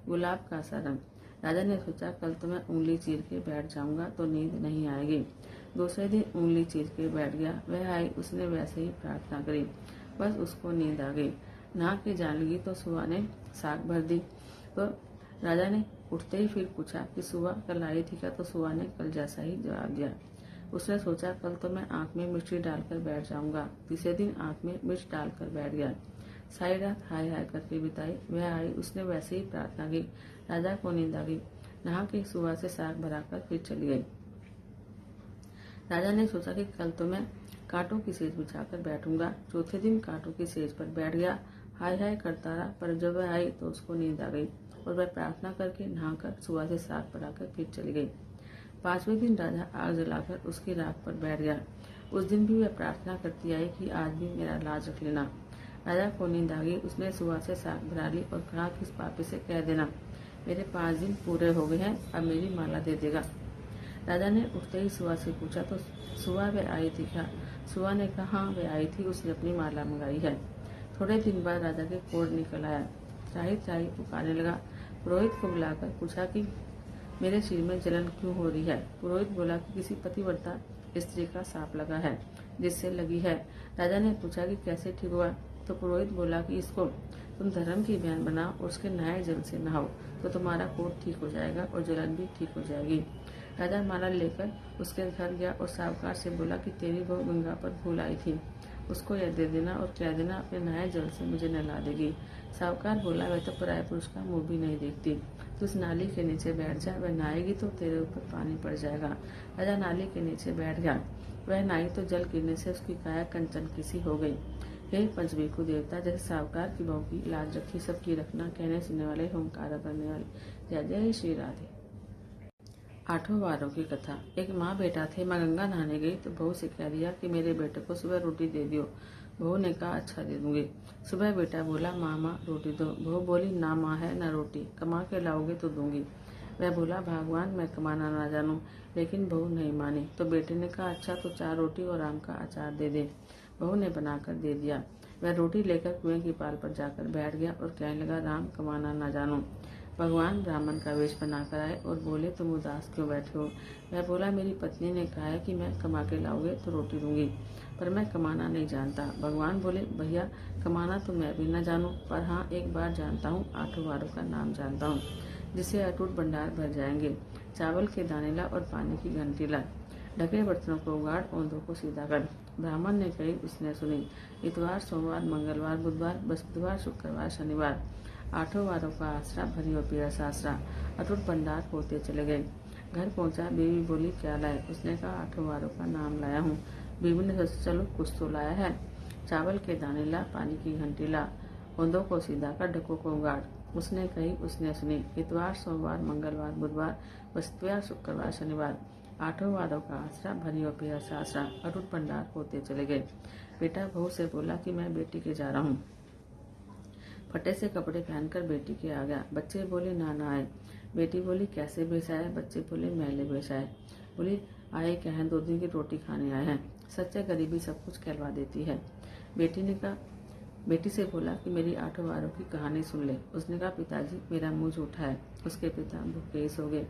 गुलाब का सा रंग। राजा ने सोचा, कल तो मैं उंगली चीर के बैठ जाऊंगा तो नींद नहीं आएगी। दूसरे दिन उंगली चीर के बैठ गया। वह आई, उसने वैसे ही प्रार्थना करी, बस उसको नींद आ गई। नहा के जाने लगी तो सुबह ने साग भर दी। तो राजा ने उठते ही फिर पूछा कि सुबह कल आई थी क्या, तो सुबह ने कल जैसा ही जवाब दिया। उसने सोचा, कल तो मैं आंख में मिर्ची डालकर बैठ जाऊंगा। तीसरे दिन आंख में मिर्च डालकर बैठ गया। सारी रात हाय हाय करके बिताई। वह आई, उसने वैसे ही प्रार्थना की। राजा को नींद आ गई। नहा के सुबह से साग भराकर फिर चली गई। राजा ने सोचा कि कल तो मैं कांटों की सेज बिछाकर बैठूंगा। चौथे दिन कांटों की सेज पर बैठ गया, हाय हाय करता रहा, पर जब वह आई तो उसको नींद आ गई और वह प्रार्थना करके नहाकर सुबह से साग भराकर फिर चली गई। 5वें दिन राजा आग जलाकर उसकी राख पर बैठ गया। उस दिन भी वह प्रार्थना करती आई कि आज भी मेरा लाज रख लेना। राजा को नींद आ गई। उसने सुबह से साग भरा ली और कहा कि इस पापी से कह देना, मेरे 5 दिन पूरे हो गए हैं, अब मेरी माला दे देगा। राजा ने उठते ही सुबह से पूछा, तो सुबह वह आई थी क्या। सुबह ने कहा, हाँ वह आई थी, उसने अपनी माला मंगाई है। थोड़े दिन बाद राजा के कोढ़ निकल आया। त्राही त्राही पुकारने लगा। पुरोहित को बुलाकर पूछा कि मेरे सिर में जलन क्यों हो रही है। पुरोहित बोला कि किसी पतिव्रता स्त्री का सांप लगा है, जिससे लगी है। राजा ने पूछा कि कैसे ठीक हुआ। तो पुरोहित बोला कि इसको तुम धर्म की बहन बनाओ और उसके नहाए जल से नहाओ, तो तुम्हारा कोढ़ ठीक हो जाएगा और जलन भी ठीक हो जाएगी। राजा माला लेकर उसके घर गया और साहूकार से बोला कि तेरी बहू गंगा पर भूल आई थी, उसको यह दे देना और कह देना अपने नहाए जल से मुझे नहला देगी। साहूकार बोला, वह तो पराये पुरुष का मुंह भी नहीं देखती, तू उस नाली के नीचे बैठ जा, वह नहाएगी तो तेरे ऊपर पानी पड़ जाएगा। राजा नाली के नीचे बैठ गया। वह नहाई तो जल गिरने से उसकी काया कंचन किसी हो गई। हे पंचबीकु देवता, जैसे साहूकार की बहू की लाज रखी सबकी रखना, कहने सुनने वाले होमकार भरने वाले। जय जय श्री राधे। आठों वारों की कथा। एक माँ बेटा थे। माँ गंगा नहाने गई तो बहू से कह दिया कि मेरे बेटे को सुबह रोटी दे दियो। बहू ने कहा अच्छा दे दूंगी। सुबह बेटा बोला माँ रोटी दो। बहू बोली ना माँ है ना रोटी, कमा के लाओगे तो दूंगी। वह बोला भगवान मैं कमाना ना जानूं, लेकिन बहू नहीं मानी। तो बेटे ने कहा अच्छा तो 4 रोटी और आम का अचार दे दे। बहू ने बनाकर दे दिया। वह रोटी लेकर कुएं की पाल पर जाकर बैठ गया और कहने लगा राम कमाना ना जानूं। भगवान ब्राह्मण का वेश बनाकर आए और बोले तुम उदास क्यों बैठे हो। वह बोला मेरी पत्नी ने कहा है कि मैं कमा के लाओगे तो रोटी दूंगी, पर मैं कमाना नहीं जानता। भगवान बोले भैया कमाना तो मैं भी न जानूं, पर हाँ एक बार जानता हूँ, 8 वारों का नाम जानता हूँ, जिससे अटूट भंडार भर जाएंगे। चावल के दाने ला और पानी की घंटी ला, ढके बर्तनों को उगाड़, औंधों को सीधा कर। ब्राह्मण ने कही उसने सुनी। इतवार सोमवार मंगलवार बुधवार बृहस्पतिवार शुक्रवार शनिवार, 8 वारों का आसरा भरी और पिया सासरा, अटूट भंडार होते चले गए। घर पहुंचा, बीवी बोली क्या लाए। उसने कहा 8 वारों का नाम लाया हूँ। बीवी ने सोचा चलो कुछ तो लाया है। चावल के दाने ला, पानी की घंटी ला, औंधों को सीधा कर, ढकों को उगाड़। उसने कही उसने सुनी। इतवार सोमवार मंगलवार बुधवार बृहस्पतिवार शुक्रवार शनिवार, 8 वारों का आसरा भरी और पिया सासरा, अटूट भंडार होते चले गए। बेटा बहू से बोला कि मैं बेटी के जा रहा हूँ। फटे से कपड़े पहनकर बेटी के आ गया। बच्चे बोले नाना आए। बेटी बोली कैसे भेष आए। बच्चे बोले मैले भेष आए। बोली आए क्या है, 2 दिन की रोटी खाने आए हैं। सच्चे गरीबी सब कुछ कहलवा देती है। बेटी ने कहा बेटी से बोला कि मेरी 8 वारों की कहानी सुन ले। उसने कहा पिताजी मेरा मुंह झूठा है। उसके पिता भूखे ही सो गए।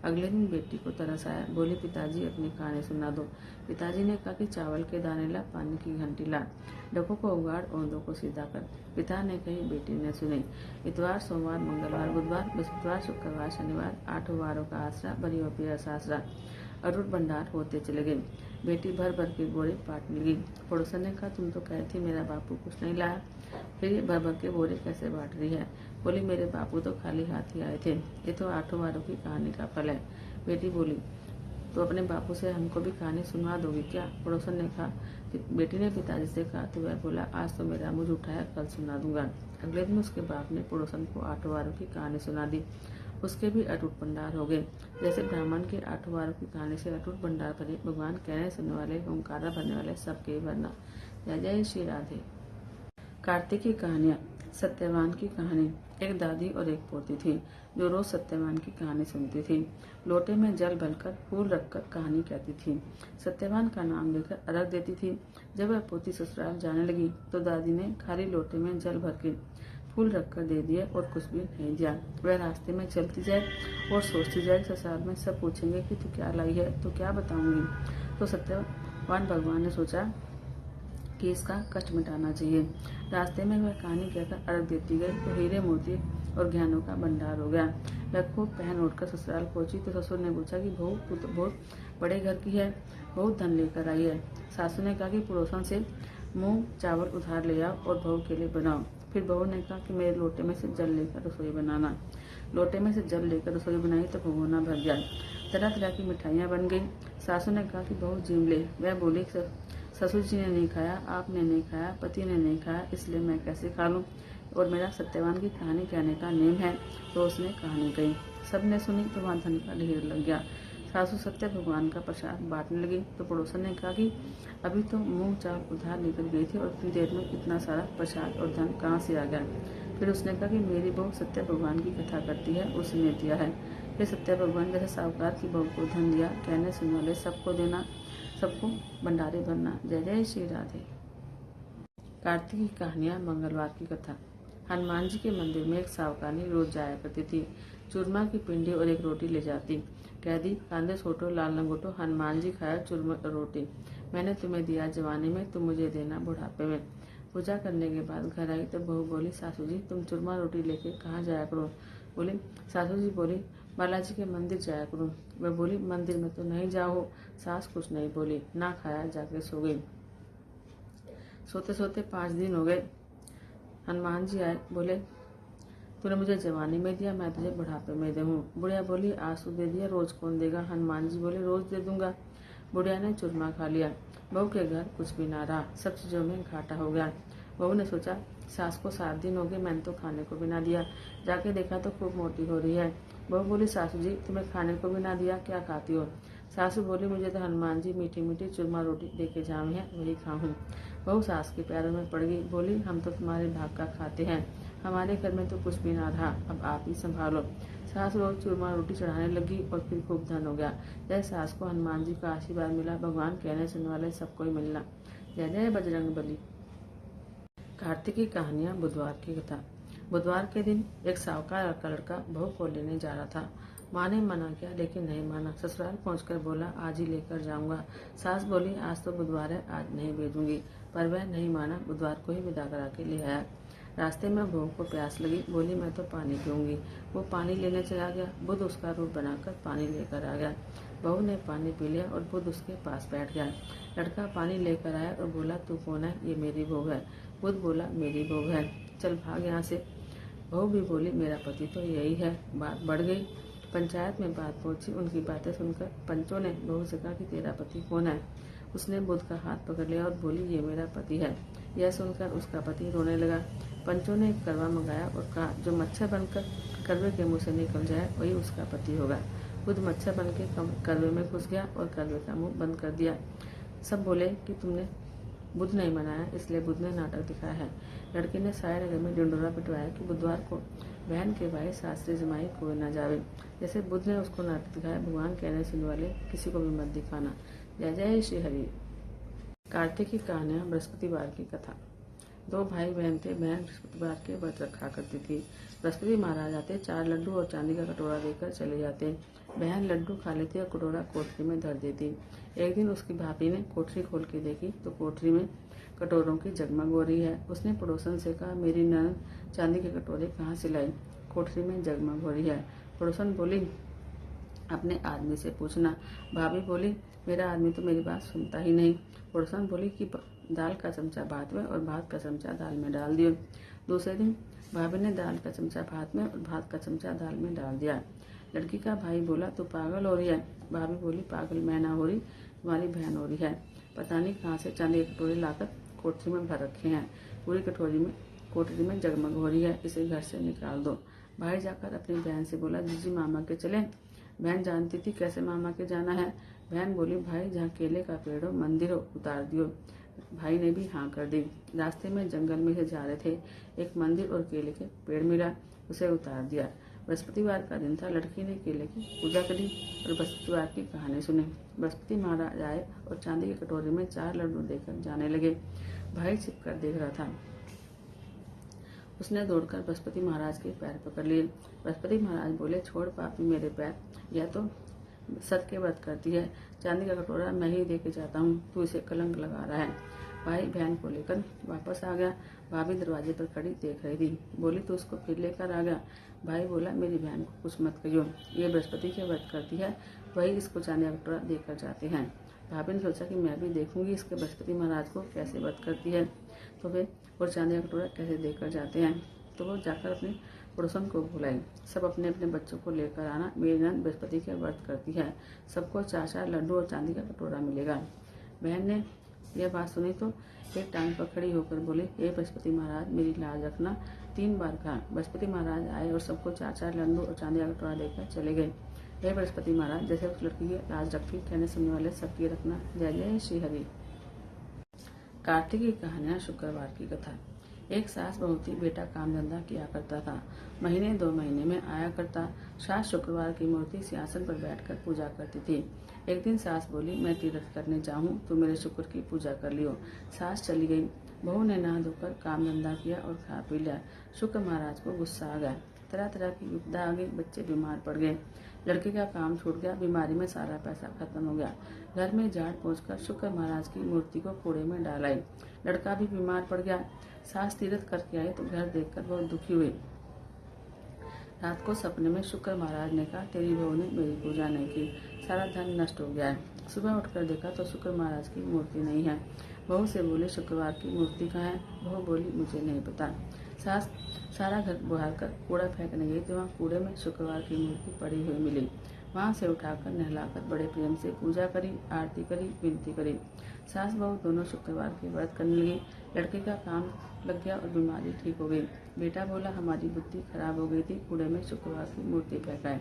अगले दिन बेटी को तरस आया। बोली पिताजी अपनी कहानी सुना दो। पिताजी ने कहा कि चावल के दाने ला, पानी की घंटी ला, ढकों को उगाड़, औंधों को सीधा कर। पिता ने कही बेटी ने सुनी। इतवार सोमवार मंगलवार बुधवार बृहस्पतिवार शुक्रवार शनिवार, 8 वारों का आसरा भरी और पिया सासरा, अटूट भंडार होते चले गए। बेटी भर भर के बोरे बांटने लगी। पड़ोसन ने कहा तुम तो कही थी मेरा बापू कुछ नहीं लाया, फिर ये भर भर के बोरे कैसे बांट रही है। बोली मेरे बापू तो खाली हाथ ही आए थे। ये तो 8 वारों की कहानी का फल है। बेटी बोली तो अपने बापू से हमको भी कहानी सुनवा दोगी क्या। पड़ोसन ने कहा। बेटी ने पिताजी से कहा तो वह बोला आज तो मेरा मुंह उठाया, कल सुना दूंगा। अगले दिन उसके बाप ने पड़ोसन को 8 वारों की कहानी सुना दी। उसके भी अटूट भंडार हो गए। जैसे ब्राह्मण के 8 वारों की कहानी से अटूट भंडार भरे, भगवान कहने सुनने वाले ओंकारा भरने वाले सबके भरना। जय जय श्री राधे। कार्तिक की कहानियाँ। सत्यवान की कहानी। एक दादी और एक पोती थी जो रोज सत्यवान की कहानी सुनती थी। लोटे में जल भरकर फूल रखकर कहानी कहती थी। सत्यवान का नाम लेकर अर्घ देती थी। जब वह पोती ससुराल जाने लगी तो दादी ने खाली लोटे में जल भर के फूल रखकर दे दिए और कुछ भी नहीं दिया। वह रास्ते में चलती जाए और सोचती जाए ससुराल में सब पूछेंगे कि तू क्या लाई है, तो क्या बताऊंगी। तो सत्यवान भगवान ने सोचा कि इसका कष्ट मिटाना चाहिए। रास्ते में वह कहानी कहकर अर्घ देती गई तो हीरे मोती और ज्ञानों का भंडार हो गया। वह खूब पहन उठकर ससुराल पहुंची तो ससुर ने पूछा कि बहू तू तो बहुत बड़े घर की है, बहुत धन लेकर आई है। सासू ने कहा कि पड़ोसन से मूंग चावल उधार ले आओ और बहू के लिए बनाओ। फिर बहू ने कहा कि मेरे लोटे में से जल लेकर रसोई बनाना। लोटे में से जल लेकर रसोई बनाई तो भगोना भर गया। तरह तरह की मिठाइयाँ बन गई। सासू ने कहा कि बहू जीव ले। वह बोली ससुर जी ने नहीं खाया, आपने नहीं खाया, पति ने नहीं खाया, इसलिए मैं कैसे खा लूं, और मेरा सत्यवान की कहानी कहने का नेम है। तो उसने कहानी कही। सबने सुनी तो वहाँ धन का ढेर लग गया। सासू सत्य भगवान का प्रसाद बांटने लगी तो पड़ोसन ने कहा कि अभी तो मूंग चावल उधार लेकर गई थी और इतनी देर में इतना सारा प्रसाद और धन कहाँ से आ गया। फिर उसने कहा कि मेरी बहू सत्य भगवान की कथा करती है, उसने दिया है। फिर सत्य भगवान जैसे साहूकार की बहू को धन दिया, कहने सुनने वाले सबको देना, सबको भंडारे भरना। जय जय श्री राधे। कार्तिक की कहानियाँ। मंगलवार की कथा। हनुमान जी के मंदिर में एक सावकानी रोज जाया करती थी। चूरमा की पिंडी और एक रोटी ले जाती। कह दी कांदे छोटो लाल लंगोटो, हनुमान जी खाया चूरमा और रोटी, मैंने तुम्हें दिया जवानी में, तुम मुझे देना बुढ़ापे में। पूजा करने के बाद घर आई तो बहू बोली सासू जी तुम चूरमा रोटी लेके कहाँ जाया करो। बोली सासू जी बोली बालाजी के मंदिर जाया करूँ। वह बोली मंदिर में तो नहीं जाओ। सास कुछ नहीं बोली, ना खाया, जाके सो गई। सोते सोते 5 दिन हो गए। हनुमान जी आए, बोले तूने मुझे जवानी में दिया, मैं तुझे बुढ़ापे में दूँ। बुढ़िया बोली आंसू दे दिया, रोज कौन देगा। हनुमान जी बोले रोज दे दूंगा। बुढ़िया ने चूरमा खा लिया। बहू के घर कुछ भी ना रहा, सब चीजों में घाटा हो गया। बहू ने सोचा, सास को 7 दिन हो गए, मैंने तो खाने को भी ना दिया। जाके देखा तो खूब मोटी हो रही है। बहू बोली, सासू जी तुम्हें खाने को भी ना दिया, क्या खाती हो? सासू बोली, मुझे तो हनुमान जी मीठी मीठी चूरमा रोटी दे के जाए हैं, वही खाऊं। बहू सास के पैरों में पड़ गई, बोली, हम तो तुम्हारे भाग का खाते हैं, हमारे घर में तो कुछ भी ना रहा, अब आप ही संभालो। सास रोज चूरमा रोटी चढ़ाने लगी और फिर खूब धन हो गया। जय सास को हनुमान जी का आशीर्वाद मिला, भगवान कहने सुनने वाले सबको ही मिलना। जय जय बजरंग बली। कार्तिक की कहानियां, बुधवार की कथा। बुधवार के दिन एक साहूकार का लड़का बहू को लेने जा रहा था। माँ ने मना किया लेकिन नहीं माना। ससुराल पहुंचकर बोला, आज ही लेकर जाऊंगा। सास बोली, आज तो बुधवार है, आज नहीं भेजूंगी, पर वह नहीं माना, बुधवार को ही विदा करा के ले आया। रास्ते में बहू को प्यास लगी, बोली, मैं तो पानी पीऊंगी। वो पानी लेने चला गया। बुध उसका रूप बनाकर पानी लेकर आ गया। बहू ने पानी पी लिया और बुध उसके पास बैठ गया। लड़का पानी लेकर आया और बोला, तू कौन है? ये मेरी बहू है। बुध बोला, मेरी बहू है, चल भाग यहाँ से। बहू भी बोली, मेरा पति तो यही है। बात बढ़ गई, पंचायत में बात पहुंची। उनकी बातें सुनकर पंचों ने बहू से कहा कि तेरा पति कौन है? उसने बुध का हाथ पकड़ लिया और बोली, ये मेरा पति है। यह सुनकर उसका पति रोने लगा। पंचों ने एक करवा मंगाया और कहा, जो मच्छर बनकर करवे के मुंह से निकल जाए वही उसका पति होगा। बुध मच्छर बन के करवे में घुस गया और करवे का मुंह बंद कर दिया। सब बोले कि तुमने बुध नहीं मनाया, इसलिए बुध ने नाटक दिखाया है। लड़की ने सारे नगर में ढिंडोरा पिटवाया कि बुधवार को बहन के भाई सासरी जमाई कोई न जावे। जैसे बुध ने उसको नाटक दिखाया, भगवान कहने सुनने वाले किसी को भी मत दिखाना। जय जय श्री हरि। कार्तिक की कहानियां, बृहस्पतिवार की कथा। 2 भाई बहन थे। बहन बृहस्पतिवार के व्रत रखा करती थी। बृहस्पति महाराज आते, 4 लड्डू और चांदी का कटोरा देकर चले जाते। बहन लड्डू खा लेती और कटोरा कोठरी में धर देती। एक दिन उसकी भाभी ने कोठरी खोल के देखी तो कोठरी में कटोरों की जगमग हो रही है। उसने पड़ोसन से कहा, मेरी ननद चांदी के कटोरे कहाँ से लाई? कोठरी में जगमग हो रही है। पड़ोसन बोली, अपने आदमी से पूछना। भाभी बोली, मेरा आदमी तो मेरी बात सुनता ही नहीं। पड़ोसन बोली कि दाल का चमचा भात में और भात का चमचा दाल में डाल दियो। दूसरे दिन भाभी ने दाल का चमचा भात में और भात का चमचा दाल में डाल दिया। लड़की का भाई बोला, तू पागल हो रही है? भाभी बोली, पागल मैं ना हो रही, तुम्हारी बहन हो रही है। पता नहीं कहाँ से चांदी के कटोरे लाकर कोठरी में भर रखे हैं। पूरी कोठरी में जगमग हो रही है, इसे घर से निकाल दो। भाई जाकर अपनी बहन से बोला, जीजी मामा के चले। बहन जानती थी कैसे मामा के जाना है। बहन बोली, भाई जहाँ केले का पेड़ हो, मंदिर हो, उतार दियो। भाई ने भी हाँ कर दी। रास्ते में जंगल में से जा रहे थे, एक मंदिर और केले के पेड़ मिला, उसे उतार दिया। बृहस्पतिवार का दिन था। लड़की ने केले की पूजा करी और बृहस्पतिवार की कहानी सुनी। बृहस्पति महाराज आए और चांदी के कटोरे में 4 लड्डू देकर जाने लगे। भाई छिपकर देख रहा था। उसने दौड़कर बृहस्पति महाराज के पैर पकड़ लिए। बृहस्पति महाराज बोले, छोड़ पापी मेरे पैर, यह तो सत के व्रत करती है। चांदी का कटोरा मैं ही दे के जाता हूँ, तू इसे कलंक लगा रहा है। भाई बहन को लेकर वापस आ गया। भाभी दरवाजे पर खड़ी देख रही थी। बोली, तू उसको फिर लेकर आ गया? भाई बोला, मेरी बहन को कुछ मत कहियो, ये बृहस्पति के व्रत करती है, वही इसको चांदी का कटोरा देकर जाते हैं। भाभी ने सोचा कि मैं भी देखूंगी इसके बृहस्पति महाराज को कैसे व्रत करती है, तो वे और चांदी का कटोरा कैसे देकर जाते हैं। तो वो जाकर अपने पड़ोसन को बुलाई, सब अपने अपने बच्चों को लेकर आना, मेरी नंद बृहस्पति के व्रत करती है, सबको 4-4 लड्डू और चांदी का कटोरा मिलेगा। बहन ने यह बात सुनी तो एक टांग पर खड़ी होकर बोली, हे बृहस्पति महाराज, मेरी लाज रखना। 3 बार कहा। बृहस्पति महाराज आए और सबको 4-4 लड्डू और चांदी का कटोरा देकर चले गए। हे बृहस्पति महाराज, जैसे उस लड़की की लाज रखी, कहने सुनने वाले सबकी रखना। जय जय श्री हरि। कार्तिक की कहानियां, शुक्रवार की कथा। एक सास बहू थी। बेटा काम धंधा किया करता था, महीने 2 महीने में आया करता। सास शुक्रवार की मूर्ति सिंहासन पर बैठकर पूजा करती थी। एक दिन सास बोली, मैं तीर्थ करने जाऊं, तो मेरे शुक्र की पूजा कर लियो। सास चली गई। बहू ने नहा धोकर काम धंधा किया और खा पी लिया। शुक्र महाराज को गुस्सा आ गया। तरह तरह की विपदा आ गई, बच्चे बीमार पड़ गए, लड़के का काम छूट गया, बीमारी में सारा पैसा खत्म हो गया। घर में जाट पहुंचकर शुक्र महाराज की मूर्ति को कूड़े में डाल आई। लड़का भी बीमार पड़ गया। सास तीर्थ करके आई तो घर देखकर बहुत दुखी हुई। रात को सपने में शुक्र महाराज ने कहा, तेरी बहू ने मेरी पूजा नहीं की, सारा धन नष्ट हो गया है। सुबह उठकर देखा तो शुक्र महाराज की मूर्ति नहीं है। बहू से बोली, शुक्रवार की मूर्ति कहाँ है? बहू बोली, मुझे नहीं पता। सास सारा घर बुहार कर कूड़ा फेंकने गई तो वहाँ कूड़े में शुक्रवार की मूर्ति पड़ी हुई मिली। वहाँ से उठाकर नहलाकर बड़े प्रेम से पूजा करी, आरती करी, विनती करी। सास बहू दोनों शुक्रवार के व्रत करने लगी। लड़के का काम लग गया और बीमारी ठीक हो गई। बेटा बोला, हमारी बुद्धि खराब हो गई थी, कूड़े में शुक्रवार की मूर्ति फेंकाए।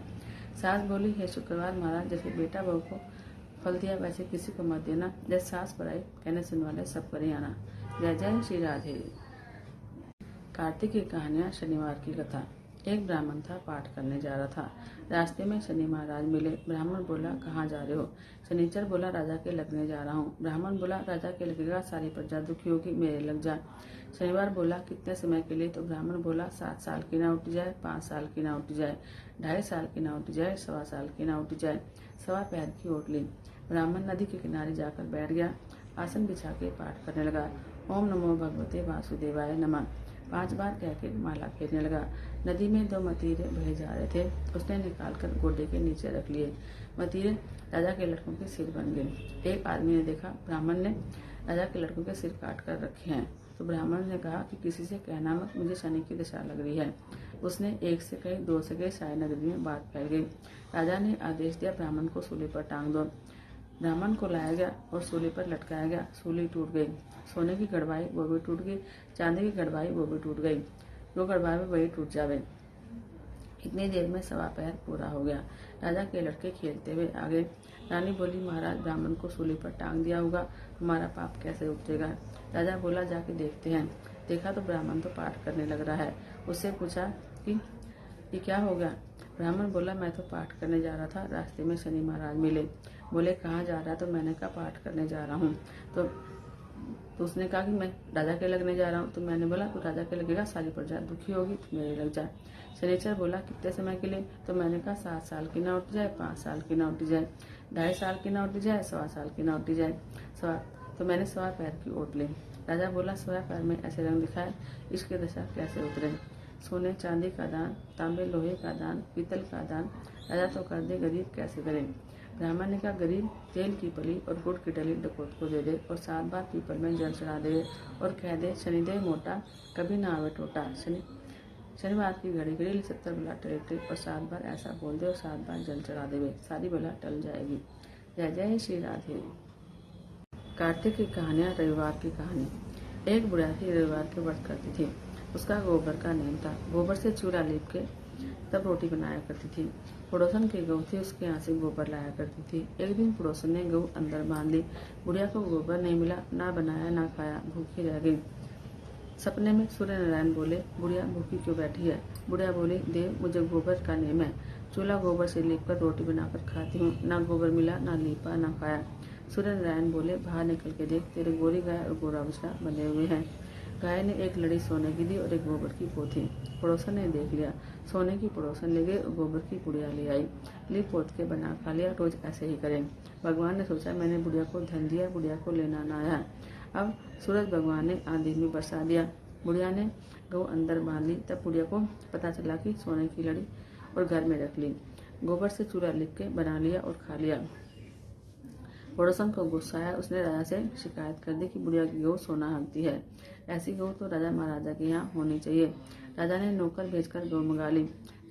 सास बोली, हे शुक्रवार महाराज, जैसे बेटा बहू को फल दिया वैसे किसी को मत देना। जैसे सास पराई कहने सुनने वाले सब पर ही आना। जय जय श्री राधे। कार्तिक की कहानियां, शनिवार की कथा। एक ब्राह्मण था, पाठ करने जा रहा था। रास्ते में शनि महाराज मिले। ब्राह्मण बोला, कहाँ जा रहे हो? शनिचर बोला, राजा के लगने जा रहा हूँ। ब्राह्मण बोला, राजा के लगेगा, सारी प्रजा दुखी होगी, मेरे लग जा। शनिवार बोला, कितने समय के लिए? तो ब्राह्मण बोला, 7 साल की ना उठ जाए, 5 साल की ना उठ जाए, 2.5 साल की ना उठ जाए, 1.25 साल की ना उठ जाए। 1.25 पैर की ओट ली। ब्राह्मण नदी के किनारे जाकर बैठ गया। आसन बिछा के पाठ करने लगा। ओम नमो भगवते वासुदेवाय नमः 5 बार कह के माला फेरने लगा। नदी में 2 मतीरे बहे जा रहे थे। उसने निकालकर गोडे के नीचे रख लिए। मतीरे राजा के लड़कों के सिर बन गए। एक आदमी ने देखा ब्राह्मण ने राजा के लड़कों के सिर काट कर रखे हैं, तो ब्राह्मण ने कहा कि किसी से कहना मत, मुझे शनि की दशा लग रही है। उसने 1 से कही, 2 से कही, सारी नगरी में बात फैल गई। राजा ने आदेश दिया, ब्राह्मण को सूली पर टांग दो। ब्राह्मण को लाया गया और सूली पर लटकाया गया। सूली टूट गई। सोने की गड़वाई वो भी टूट गई, चांदी की गड़वाई वो भी टूट गई। जो गड़वाई में वही टूट जावे। इतनी देर में 1.25 पैर पूरा हो गया। राजा के लड़के खेलते हुए आ गए। रानी बोली, महाराज, ब्राह्मण को सूली पर टांग दिया होगा, हमारा पाप कैसे उठेगा? राजा बोला, जाके देखते हैं। देखा तो ब्राह्मण तो पाठ करने लग रहा है। उससे पूछा कि ये क्या हो गया? ब्राह्मण बोला, मैं तो पाठ करने जा रहा था, रास्ते में शनि महाराज मिले। बोले, कहाँ जा रहा है? तो मैंने कहा, पाठ करने जा रहा हूँ। तो उसने कहा कि मैं राजा के लगने जा रहा हूँ। तो मैंने बोला, तो राजा के लगेगा, सारी प्रजा दुखी होगी, तो मेरे लग जा। शनिचर बोला, कितने समय के लिए? तो मैंने कहा, 7 साल की ना उठ जाए, 5 साल की ना उठ जाए, 2.5 साल की ना उठ जाए, 1.25 साल की ना उठ जाए। तो मैंने 1.25 पैर की ओट ली। राजा बोला, 1.25 पैर में ऐसे रंग दिखाए, इसकी दशा कैसे उतरे? सोने चांदी का दान, तांबे लोहे का दान, पीतल का दान राजा तो कर दे, गरीब कैसे करे? ब्राह्मण ने कहा, गरीब तेल की पली और गुड़ की डली डकोत को दे दे और 7 बार पीपल में जल चढ़ा दे और कह दे, शनिदेव मोटा कभी ना आवे टोटा। शनिवार की घड़ी घड़ी 70 बला टले और 7 बार ऐसा बोल दे और 7 बार जल चढ़ा देवे, सारी बला टल जाएगी। जय जय श्री राधे। कार्तिक की कहानियां, रविवार की कहानी। एक बुढ़िया थी, रविवार के व्रत करती थी। उसका गोबर का नियम था। गोबर से चूल्हा लीप के तब रोटी बनाया करती थी। पड़ोसन की गऊ थी, उसके यहाँ से गोबर लाया करती थी। एक दिन पड़ोसन ने गऊ अंदर बांध ली। बुढ़िया को गोबर नहीं मिला, ना बनाया ना खाया, भूखी रह गई। सपने में सूर्य नारायण बोले, बुढ़िया भूखी क्यों बैठी है? बुढ़िया बोली, देव, मुझे गोबर का नियम है, चूल्हा गोबर से लीप कर रोटी बनाकर खाती हूँ, ना गोबर मिला, ना लीपा, ना खाया। सूर्य नारायण बोले, बाहर निकल के देख, तेरे गोरी गाय और गोरा बछड़ा बंधे हुए हैं। गाय ने एक लड़ी सोने की दी और एक गोबर की पोथी। पड़ोसन ने देख लिया, सोने की पड़ोसन ले गए और गोबर की बुढ़िया ले आई। लीप पोत के बना खा लिया, रोज ऐसे ही करें। भगवान ने सोचा, मैंने बुढ़िया को धन दिया, बुढ़िया को लेना ना आया। अब सूरज भगवान ने आंधी में बरसा दिया। बुढ़िया ने गऊ अंदर बांध ली। तब बुढ़िया को पता चला कि सोने की लड़ी और घर में रख ली। गोबर से चूल्हा लिप के बना लिया और खा लिया। पड़ोसन को गुस्सा आया। उसने राजा से शिकायत कर दी कि बुढ़िया की गऊ सोना हाँकती है। ऐसी गऊ तो राजा महाराजा के यहाँ होनी चाहिए। राजा ने नौकर भेजकर गऊ मंगा ली।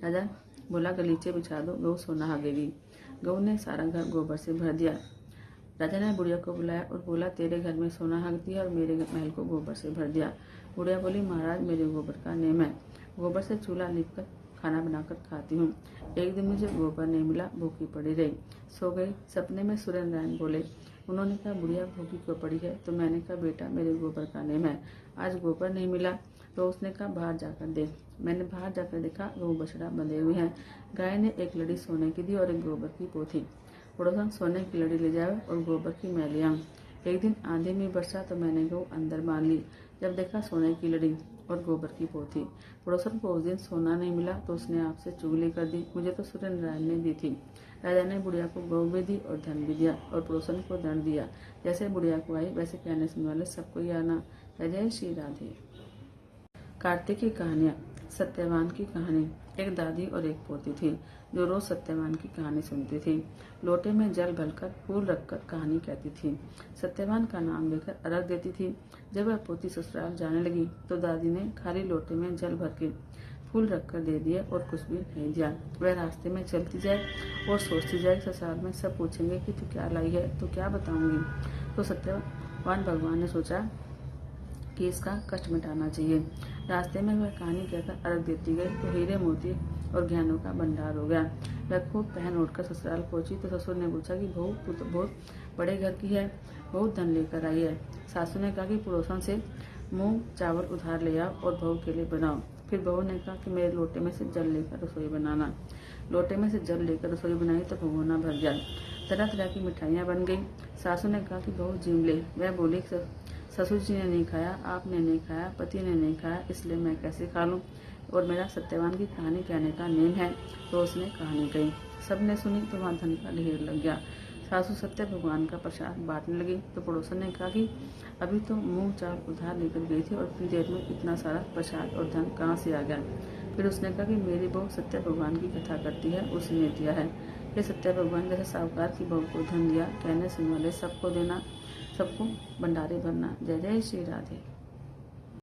राजा बोला, गलीचे बिछा दो, गऊ सोना हाँकेगी। गऊ ने सारा घर गोबर से भर दिया। राजा ने बुढ़िया को बुलाया और बोला, तेरे घर में सोना हाँकती है और मेरे महल को गोबर से भर दिया। बुढ़िया बोली, महाराज, मेरे गोबर का नियम है, गोबर से चूल्हा लीप कर खाना बनाकर खाती हूँ। एक दिन मुझे गोबर नहीं मिला, भूखी पड़ी रही, सो गई। सपने में सूर्य नारायण बोले। उन्होंने कहा, बुढ़िया भूखी क्यों पड़ी है? तो मैंने कहा, बेटा, मेरे गोबर का नियम है, आज गोबर नहीं मिला। तो उसने कहा, बाहर जाकर देख। मैंने बाहर जाकर देखा, गऊ बछड़ा बंधे हुए हैं। गाय ने एक लड़ी सोने की दी और एक गोबर की पोथी। पड़ोसन सोने की लड़ी ले जाए और गोबर की मैं ले आऊं। एक दिन आंधी में बरसा तो मैंने गऊ अंदर बांध ली। जब देखा सोने की लड़ी और गोबर की पोथी। पड़ोसन को उस दिन सोना नहीं मिला तो उसने आपसे चुगली कर दी, मुझे तो सूर्य नारायण ने दी थी। राजा ने बुढ़िया को गऊ भी दी और धन भी दिया और पड़ोसन को दंड दिया। जैसे बुढ़िया को आई वैसे कहने सुनने वाले सबको ही आना। जय श्री राधे। कार्तिक की कहानियाँ। सत्यवान की कहानी। एक दादी और एक पोती थी जो रोज सत्यवान की कहानी सुनती थी। लोटे में जल भरकर फूल रखकर कहानी कहती थी। सत्यवान का नाम लेकर अर्घ देती थी। जब वह पोती ससुराल जाने लगी तो दादी ने खाली लोटे में जल भर के फूल रखकर दे दिए और कुछ भी नहीं दिया। वह रास्ते में चलती जाए और सोचती जाए, ससुराल में सब पूछेंगे कि तू क्या लाई है, तो क्या बताऊंगी। तो सत्यवान भगवान ने सोचा कि इसका कष्ट मिटाना चाहिए। रास्ते में वह कहानी कहकर अर्घ देती गई तो हीरे मोती और गहनों का भंडार हो गया। वह खूब पहन उठकर ससुराल पहुंची तो ससुर ने पूछा कि बहू तू तो बहुत बड़े घर की है, बहुत धन लेकर आई है। सासू ने कहा कि पड़ोसन से मूंग चावल उधार ले आओ और बहू के लिए बनाओ। फिर बहू ने कहा कि मेरे लोटे में से जल लेकर रसोई बनाना। लोटे में से जल लेकर रसोई बनाई तो भगोना भर गया। तरह तरह की मिठाइयाँ बन गई। सासू ने कहा कि बहू जीव ले। वह बोली ससुर जी ने नहीं खाया, आपने नहीं खाया, पति ने नहीं खाया, इसलिए मैं कैसे खा लूँ, और मेरा सत्यवान की कहानी कहने का नेम है। तो उसने कहानी कही। सबने सुनी तो वहाँ धन का ढेर लग गया। सासू सत्य भगवान का प्रसाद बांटने लगी तो पड़ोसन ने कहा कि अभी तो मूंग चावल उधार लेकर गई थी और इतनी देर में इतना सारा प्रसाद और धन कहाँ से आ गया। फिर उसने कहा कि मेरी बहू सत्य भगवान की कथा करती है, उसी ने दिया है। ये सत्य भगवान जैसे साहूकार की बहू को धन दिया, कहने सुनने वाले सबको देना, सबको भंडारे भरना। जय जय श्री राधे।